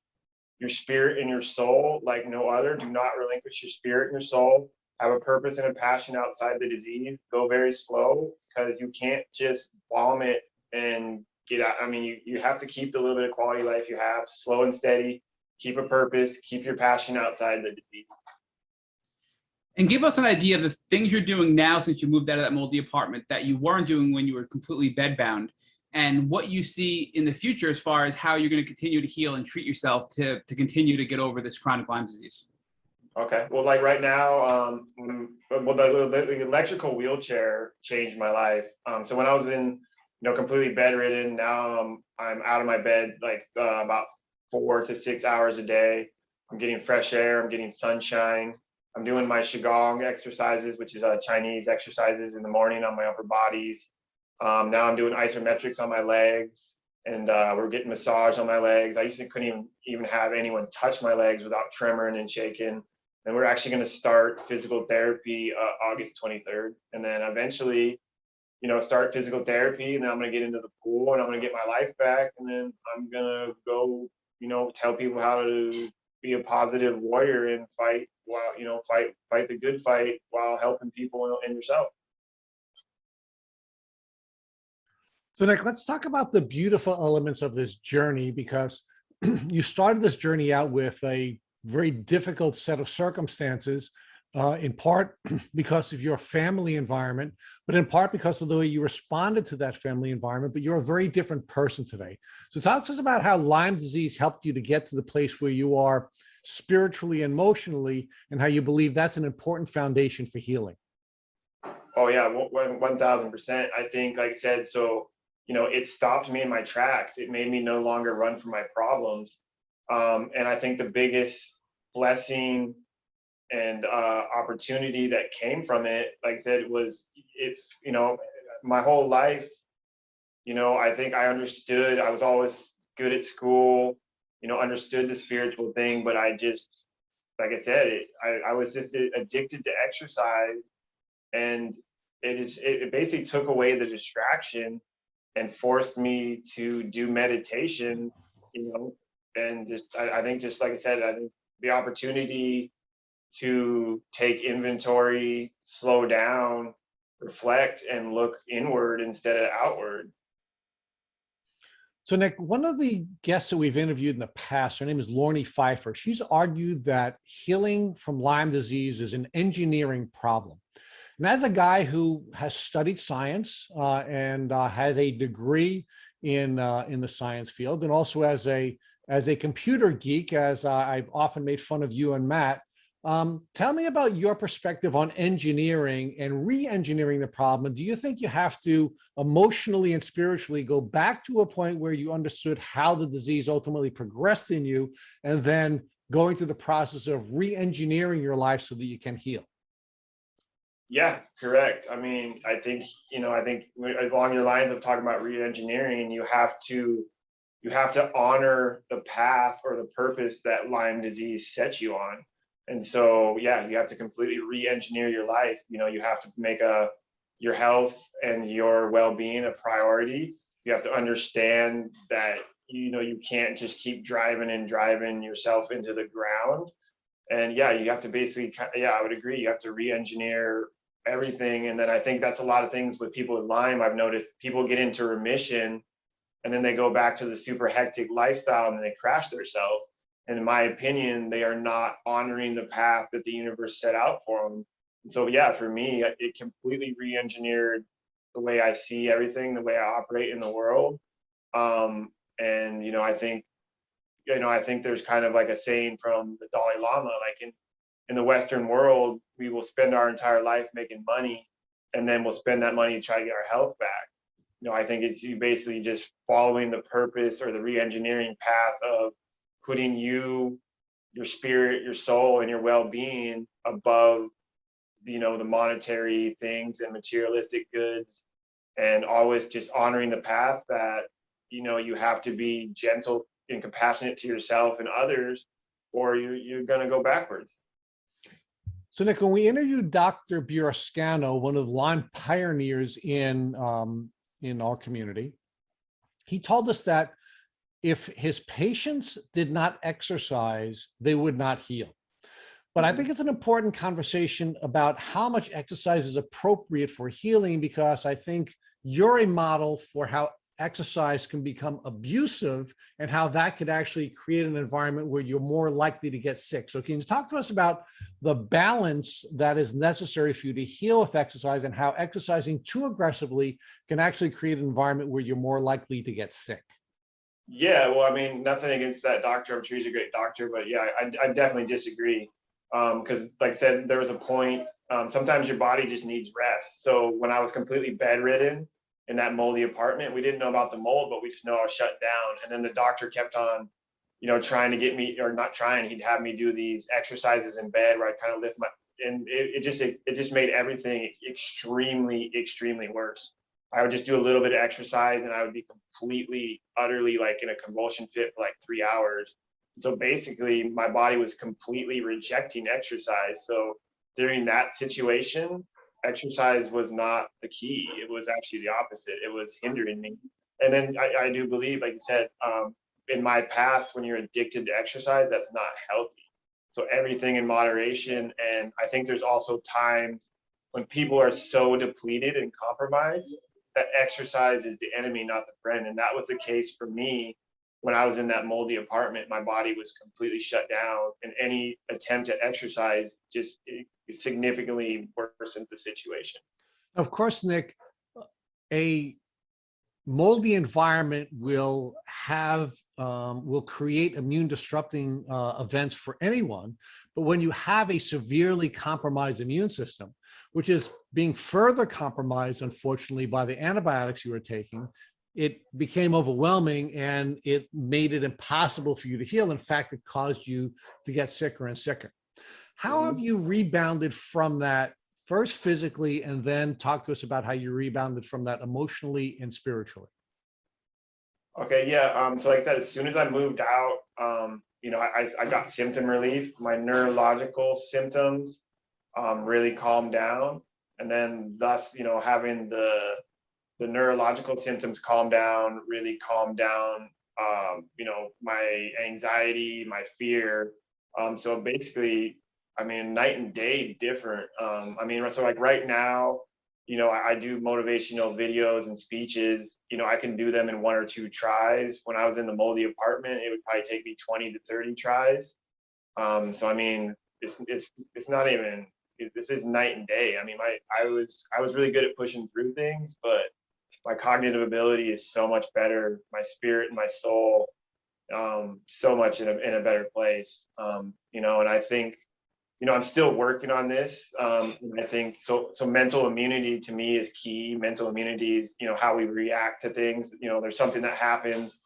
spirit and your soul like no other. Do not relinquish your spirit and your soul. Have a purpose and a passion outside the disease. Go very slow, because you can't just bomb it and get out. I mean, you have to keep the little bit of quality life you have. Slow and steady. Keep a purpose. Keep your passion outside the disease. And give us an idea of the things you're doing now since you moved out of that moldy apartment that you weren't doing when you were completely bedbound, and what you see in the future as far as how you're going to continue to heal and treat yourself to continue to get over this chronic Lyme disease. Okay. Well, like right now, the electrical wheelchair changed my life. So when I was completely bedridden, now I'm out of my bed like about 4 to 6 hours a day. I'm getting fresh air. I'm getting sunshine. I'm doing my Qigong exercises, which is Chinese exercises in the morning on my upper bodies. Now I'm doing isometrics on my legs, and we're getting massage on my legs. I used to couldn't even have anyone touch my legs without tremoring and shaking. And we're actually going to start physical therapy August 23rd, and then eventually, start physical therapy. And then I'm going to get into the pool, and I'm going to get my life back, and then I'm going to go, tell people how to be a positive warrior and fight while fight the good fight while helping people and yourself. So Nic, let's talk about the beautiful elements of this journey, because you started this journey out with a very difficult set of circumstances, in part because of your family environment, but in part because of the way you responded to that family environment. But you're a very different person today. So talk to us about how Lyme disease helped you to get to the place where you are spiritually and emotionally, and how you believe that's an important foundation for healing. Oh yeah, 1000%. I think, like I said, so it stopped me in my tracks. It made me no longer run from my problems. And I think the biggest blessing and opportunity that came from it, like I said, was my whole life, I think I understood. I was always good at school, understood the spiritual thing, but I just, like I said, I was just addicted to exercise, and it basically took away the distraction and forced me to do meditation, and just, I think, just like I said, I think the opportunity to take inventory, slow down, reflect, and look inward instead of outward. So, Nick, one of the guests that we've interviewed in the past, her name is Lorne Pfeiffer. She's argued that healing from Lyme disease is an engineering problem. And as a guy who has studied science and has a degree in the science field, and also as a computer geek, as I've often made fun of you and Matt, tell me about your perspective on engineering and re-engineering the problem. And do you think you have to emotionally and spiritually go back to a point where you understood how the disease ultimately progressed in you, and then going through the process of re-engineering your life so that you can heal? Yeah, correct. I mean, I think along your lines of talking about re-engineering, you have to honor the path or the purpose that Lyme disease sets you on. And so, yeah, you have to completely re-engineer your life. You have to make your health and your well-being a priority. You have to understand that, you can't just keep driving and driving yourself into the ground. And yeah, you have to basically, yeah, I would agree. You have to re-engineer everything. And then I think that's a lot of things with people with Lyme. I've noticed people get into remission and then they go back to the super hectic lifestyle and then they crash themselves. And in my opinion, they are not honoring the path that the universe set out for them. And so, yeah, for me, it completely re-engineered the way I see everything, the way I operate in the world. And I think there's kind of like a saying from the Dalai Lama, like in the Western world, we will spend our entire life making money, and then we'll spend that money to try to get our health back. I think it's you basically just following the purpose or the re-engineering path of putting your spirit, your soul, and your well-being above, the monetary things and materialistic goods, and always just honoring the path that, you have to be gentle and compassionate to yourself and others, or you're going to go backwards. So, Nick, when we interviewed Dr. Burascano, one of the Lyme pioneers in our community, he told us that if his patients did not exercise, they would not heal. But I think it's an important conversation about how much exercise is appropriate for healing, because I think you're a model for how exercise can become abusive and how that could actually create an environment where you're more likely to get sick. So can you talk to us about the balance that is necessary for you to heal with exercise, and how exercising too aggressively can actually create an environment where you're more likely to get sick? Yeah, well, I mean, nothing against that doctor. I'm sure he's a great doctor, but yeah, I definitely disagree. Because like I said, there was a point, sometimes your body just needs rest. So when I was completely bedridden in that moldy apartment, we didn't know about the mold, but we just know I was shut down. And then the doctor kept on, trying to get me, or not trying, he'd have me do these exercises in bed where I kind of lift my, and it just made everything extremely, extremely worse. I would just do a little bit of exercise and I would be completely, utterly like in a convulsion fit for like 3 hours. So basically my body was completely rejecting exercise. So during that situation, exercise was not the key. It was actually the opposite. It was hindering me. And then I do believe, like you said, in my past, when you're addicted to exercise, that's not healthy. So everything in moderation. And I think there's also times when people are so depleted and compromised that exercise is the enemy, not the friend. And that was the case for me when I was in that moldy apartment. My body was completely shut down, and any attempt at exercise just significantly worsened the situation. Of course, Nick, a moldy environment will create immune disrupting events for anyone. But when you have a severely compromised immune system, which is being further compromised, unfortunately, by the antibiotics you were taking, it became overwhelming and it made it impossible for you to heal. In fact, it caused you to get sicker and sicker. How have you rebounded from that, first physically, and then talk to us about how you rebounded from that emotionally and spiritually? Okay, yeah. So like I said, as soon as I moved out, I got symptom relief. My neurological symptoms really calmed down, and then thus, having the neurological symptoms calm down really calmed down, my anxiety, my fear. So basically, I mean, night and day different. So like right now, I do motivational videos and speeches. I can do them in 1 or 2 tries. When I was in the moldy apartment, it would probably take me 20 to 30 tries. So I mean, it's not even. This is night and day. I mean, I was really good at pushing through things, but my cognitive ability is so much better. My spirit and my soul, so much in a better place. And I think, I'm still working on this. And I think so mental immunity to me is key. Mental immunity is, how we react to things. There's something that happens,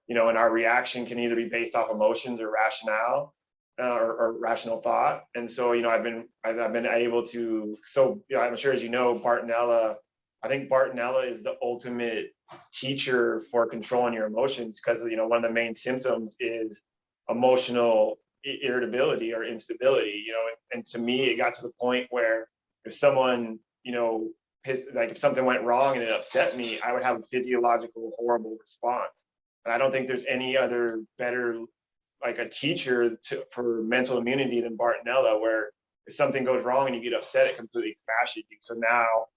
and our reaction can either be based off emotions or rationale, or rational thought. And so, I've been able to, I'm sure, as Bartonella, I think Bartonella is the ultimate teacher for controlling your emotions, because, one of the main symptoms is emotional irritability or instability, and to me, it got to the point where if someone, if something went wrong and it upset me, I would have a physiological horrible response. And I don't think there's any other better, like, a teacher for mental immunity than Bartonella, where if something goes wrong and you get upset, it completely crashes you. So now,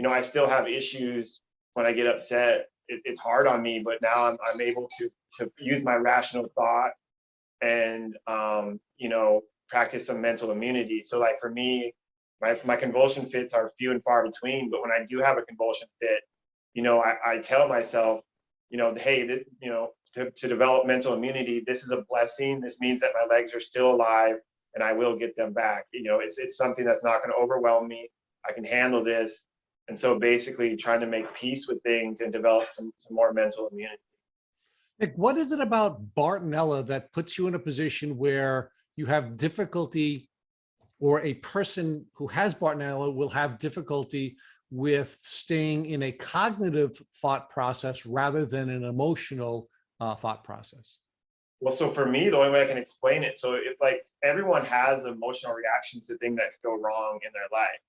I still have issues when I get upset. It's hard on me, but now I'm able to use my rational thought and practice some mental immunity. So, like, for me, my convulsion fits are few and far between, but when I do have a convulsion fit, I tell myself, hey, to develop mental immunity, this is a blessing. This means that my legs are still alive and I will get them back. It's something that's not going to overwhelm me. I can handle this. And so basically trying to make peace with things and develop some more mental immunity. Nick, what is it about Bartonella that puts you in a position where you have difficulty, or a person who has Bartonella will have difficulty with staying in a cognitive thought process rather than an emotional thought process? Well, so for me, the only way I can explain it, so if, like, everyone has emotional reactions to things that go wrong in their life.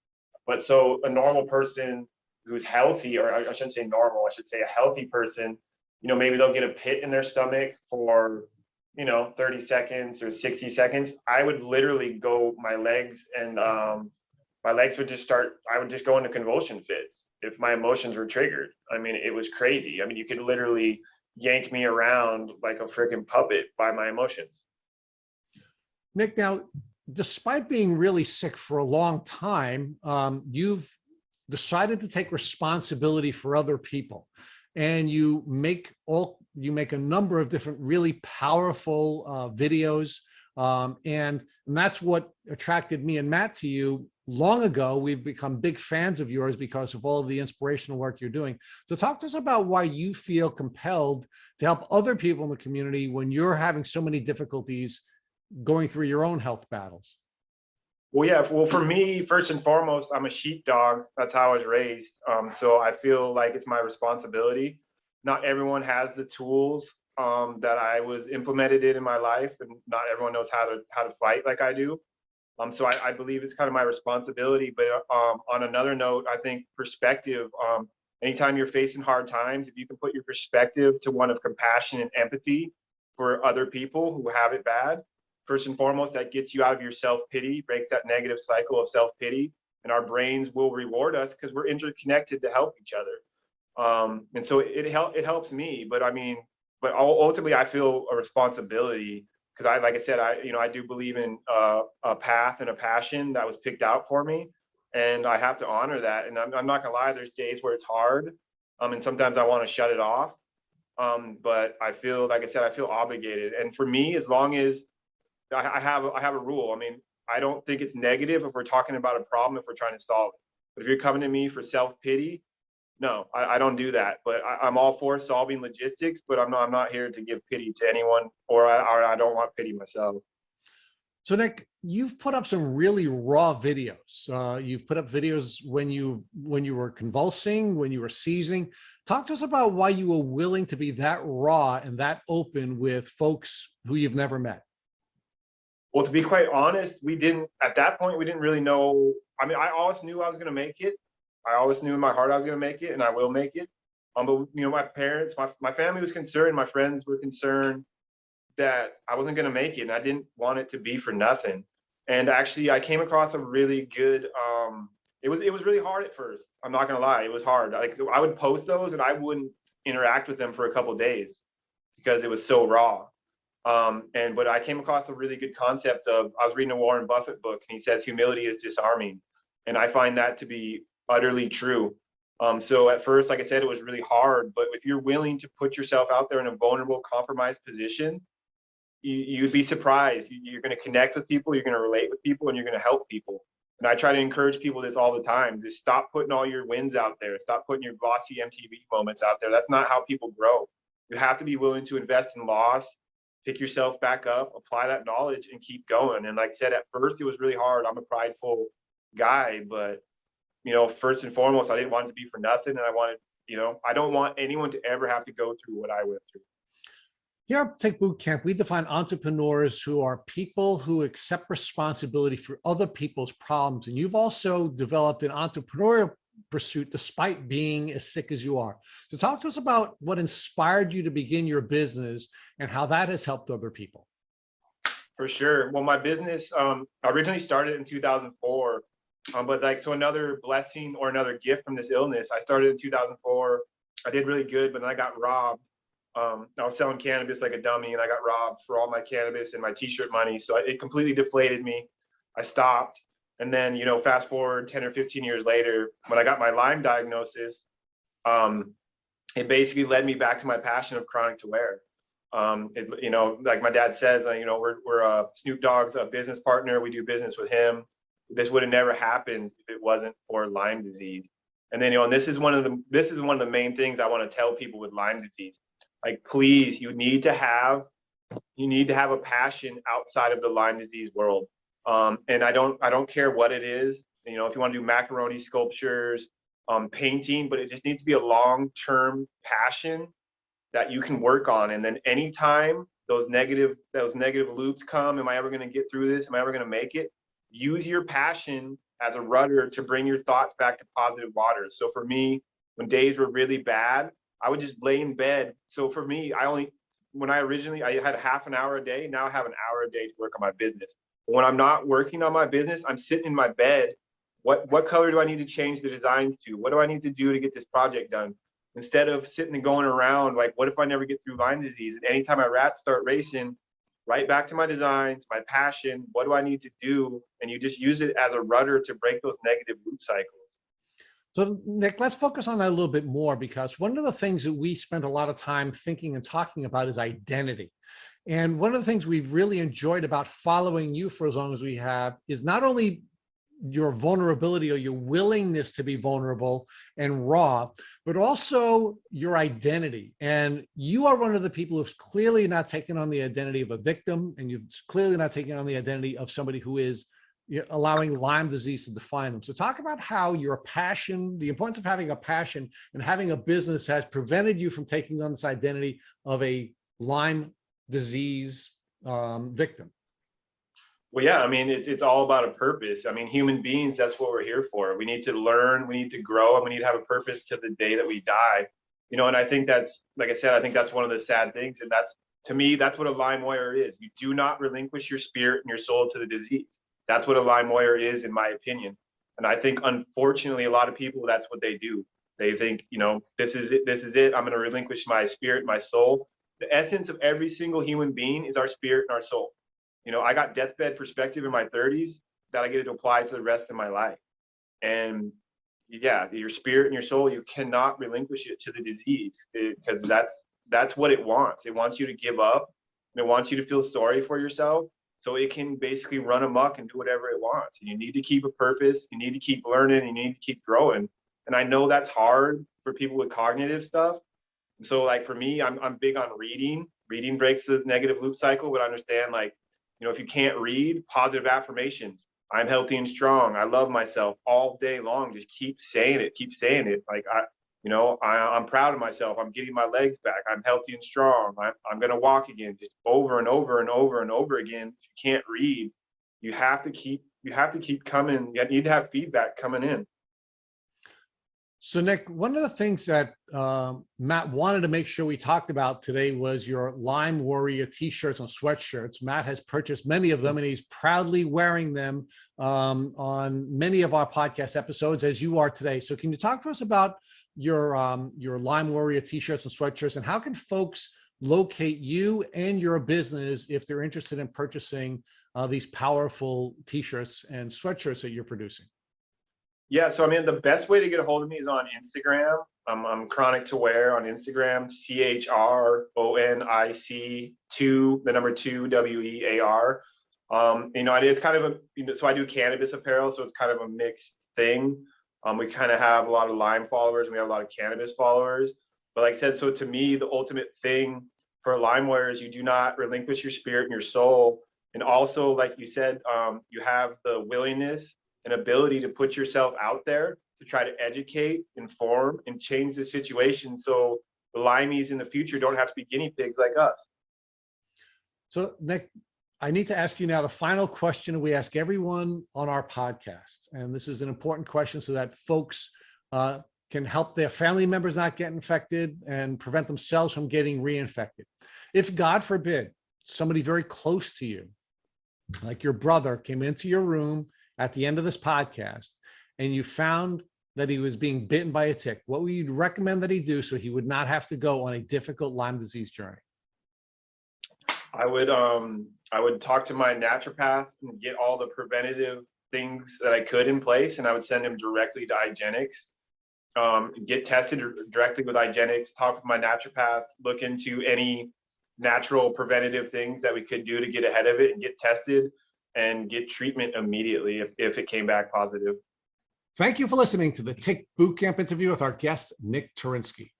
But so a normal person who's healthy, or I shouldn't say normal, I should say a healthy person, maybe they'll get a pit in their stomach for, 30 seconds or 60 seconds. I would literally go, my legs would just start, I would just go into convulsion fits if my emotions were triggered. I mean, it was crazy. I mean, you could literally yank me around like a freaking puppet by my emotions. Nick, now, despite being really sick for a long time, you've decided to take responsibility for other people, and you make a number of different really powerful videos, and that's what attracted me and Matt to you long ago. We've become big fans of yours because of all of the inspirational work you're doing. So talk to us about why you feel compelled to help other people in the community when you're having so many difficulties going through your own health battles. Well, yeah. Well, for me, first and foremost, I'm a sheepdog. That's how I was raised. So I feel like it's my responsibility. Not everyone has the tools that I was implemented in my life, and not everyone knows how to fight like I do. So I believe it's kind of my responsibility. But on another note, I think perspective. Anytime you're facing hard times, if you can put your perspective to one of compassion and empathy for other people who have it bad, first and foremost, that gets you out of your self-pity, breaks that negative cycle of self-pity, and our brains will reward us because we're interconnected to help each other. And so it helps me, but ultimately I feel a responsibility, because like I said, I do believe in a path and a passion that was picked out for me, and I have to honor that. And I'm not gonna lie, there's days where it's hard, and sometimes I want to shut it off. But I feel, like I said, I feel obligated. And for me, as long as I have a rule. I mean, I don't think it's negative if we're talking about a problem, if we're trying to solve it. But if you're coming to me for self-pity, no, I don't do that. But I'm all for solving logistics, but I'm not here to give pity to anyone, or I don't want pity myself. So Nick, you've put up some really raw videos. You've put up videos when you were convulsing, when you were seizing. Talk to us about why you were willing to be that raw and that open with folks who you've never met. Well, to be quite honest, at that point, we didn't really know. I mean, I always knew I was going to make it. I always knew in my heart I was going to make it, and I will make it. But my parents, my family was concerned, my friends were concerned that I wasn't going to make it, and I didn't want it to be for nothing. And actually, I came across a really good it was really hard at first. I'm not gonna lie, it was hard. Like I would post those and I wouldn't interact with them for a couple of days because it was so raw. But I came across a really good concept of, I was reading a Warren Buffett book and he says humility is disarming. And I find that to be utterly true. So at first, like I said, it was really hard, but if you're willing to put yourself out there in a vulnerable, compromised position, you'd be surprised. You're going to connect with people, you're going to relate with people, and you're going to help people. And I try to encourage people this all the time. Just stop putting all your wins out there. Stop putting your glossy MTV moments out there. That's not how people grow. You have to be willing to invest in loss, pick yourself back up, apply that knowledge, and keep going. And like I said, at first it was really hard. I'm a prideful guy, but first and foremost, I didn't want it to be for nothing. And I wanted, I don't want anyone to ever have to go through what I went through. Here at Take Boot Camp, we define entrepreneurs who are people who accept responsibility for other people's problems. And you've also developed an entrepreneurial pursuit despite being as sick as you are. So talk to us about what inspired you to begin your business and how that has helped other people. For sure. Well, my business, I originally started in 2004, but so another blessing or another gift from this illness, I started in 2004. I did really good, but then I got robbed. I was selling cannabis like a dummy and I got robbed for all my cannabis and my t-shirt money. So it completely deflated me. I stopped. And then, fast forward 10 or 15 years later, when I got my Lyme diagnosis, it basically led me back to my passion of chronic to wear. Like my dad says, we're Snoop Dogg's a business partner. We do business with him. This would have never happened if it wasn't for Lyme disease. And then, and this is one of the main things I want to tell people with Lyme disease. Like, please, you need to have a passion outside of the Lyme disease world. And I don't care what it is, if you want to do macaroni sculptures, painting, but it just needs to be a long-term passion that you can work on. And then anytime those negative loops come, am I ever going to get through this? Am I ever going to make it? Use your passion as a rudder to bring your thoughts back to positive waters. So for me, when days were really bad, I would just lay in bed. So for me, I had half an hour a day. Now I have an hour a day to work on my business. But when I'm not working on my business, I'm sitting in my bed. What color do I need to change the designs to? What do I need to do to get this project done? Instead of sitting and going around, like, what if I never get through Lyme disease? And anytime my rats start racing, right back to my designs, my passion, what do I need to do? And you just use it as a rudder to break those negative loop cycles. So Nic, let's focus on that a little bit more, because one of the things that we spend a lot of time thinking and talking about is identity. And one of the things we've really enjoyed about following you for as long as we have is not only your vulnerability or your willingness to be vulnerable and raw, but also your identity. And you are one of the people who's clearly not taken on the identity of a victim, and you've clearly not taken on the identity of somebody who is allowing Lyme disease to define them. So talk about how your passion, the importance of having a passion and having a business, has prevented you from taking on this identity of a Lyme disease victim. Well, yeah, I mean, it's all about a purpose. I mean, human beings, that's what we're here for. We need to learn, we need to grow, and we need to have a purpose to the day that we die. And I think that's, like I said, I think that's one of the sad things. And that's, to me, that's what a Lyme warrior is. You do not relinquish your spirit and your soul to the disease. That's what a Lyme warrior is, in my opinion. And I think, unfortunately, a lot of people, that's what they do. They think, this is it. I'm going to relinquish my spirit, my soul. The essence of every single human being is our spirit and our soul. I got deathbed perspective in my 30s that I get to apply to the rest of my life. And yeah, your spirit and your soul, you cannot relinquish it to the disease, because that's what it wants. It wants you to give up, and it wants you to feel sorry for yourself, so it can basically run amok and do whatever it wants. And you need to keep a purpose, you need to keep learning, you need to keep growing. And I know that's hard for people with cognitive stuff. And so, like, for me, I'm big on reading. Reading breaks the negative loop cycle, but I understand, like, if you can't read, positive affirmations. I'm healthy and strong. I love myself, all day long. Just keep saying it. Keep saying it. Like, I'm proud of myself. I'm getting my legs back. I'm healthy and strong. I'm going to walk again, just over and over and over and over again. If you can't read, you have to keep coming. You need to have feedback coming in. So Nic, one of the things that Matt wanted to make sure we talked about today was your Lyme Warrior t-shirts and sweatshirts. Matt has purchased many of them and he's proudly wearing them on many of our podcast episodes, as you are today. So can you talk to us about your Lyme Warrior t-shirts and sweatshirts, and how can folks locate you and your business if they're interested in purchasing these powerful t-shirts and sweatshirts that you're producing? Yeah, so I mean, the best way to get a hold of me is on Instagram. I'm Chronic to Wear on Instagram, CHRONIC2WEAR. It's kind of so I do cannabis apparel, so it's kind of a mixed thing. We kind of have a lot of Lyme followers, and we have a lot of cannabis followers. But like I said, so to me, the ultimate thing for Lyme wearers, you do not relinquish your spirit and your soul. And also, like you said, you have the willingness and ability to put yourself out there to try to educate, inform, and change the situation so the Lymies in the future don't have to be guinea pigs like us. So Nic, I need to ask you now the final question we ask everyone on our podcast. And this is an important question so that folks can help their family members not get infected and prevent themselves from getting reinfected. If, God forbid, somebody very close to you, like your brother, came into your room at the end of this podcast and you found that he was being bitten by a tick, what would you recommend that he do so he would not have to go on a difficult Lyme disease journey? I would talk to my naturopath and get all the preventative things that I could in place, and I would send him directly to Hygienics. Get tested directly with Hygienics, talk with my naturopath, look into any natural preventative things that we could do to get ahead of it and get tested and get treatment immediately if it came back positive. Thank you for listening to the Tick Bootcamp interview with our guest, Nic Turinski.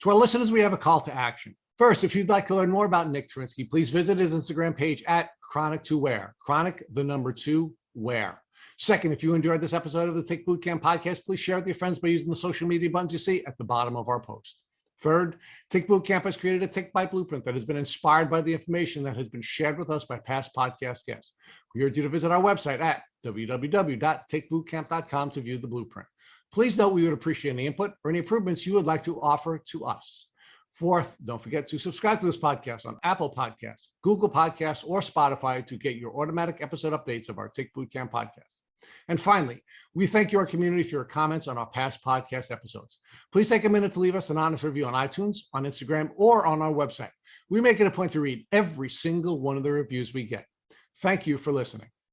To our listeners, we have a call to action. First, if you'd like to learn more about Nic Turinski, please visit his Instagram page at Chronic2Wear, Chronic, the number 2, Wear. Second, if you enjoyed this episode of the Tick Bootcamp podcast, please share it with your friends by using the social media buttons you see at the bottom of our post. Third, Tick Bootcamp has created a Tick Bite blueprint that has been inspired by the information that has been shared with us by past podcast guests. We urge you to visit our website at www.tickbootcamp.com to view the blueprint. Please note we would appreciate any input or any improvements you would like to offer to us. Fourth, don't forget to subscribe to this podcast on Apple Podcasts, Google Podcasts, or Spotify to get your automatic episode updates of our Tick Bootcamp podcast. And finally, we thank your community for your comments on our past podcast episodes. Please take a minute to leave us an honest review on iTunes, on Instagram, or on our website. We make it a point to read every single one of the reviews we get. Thank you for listening.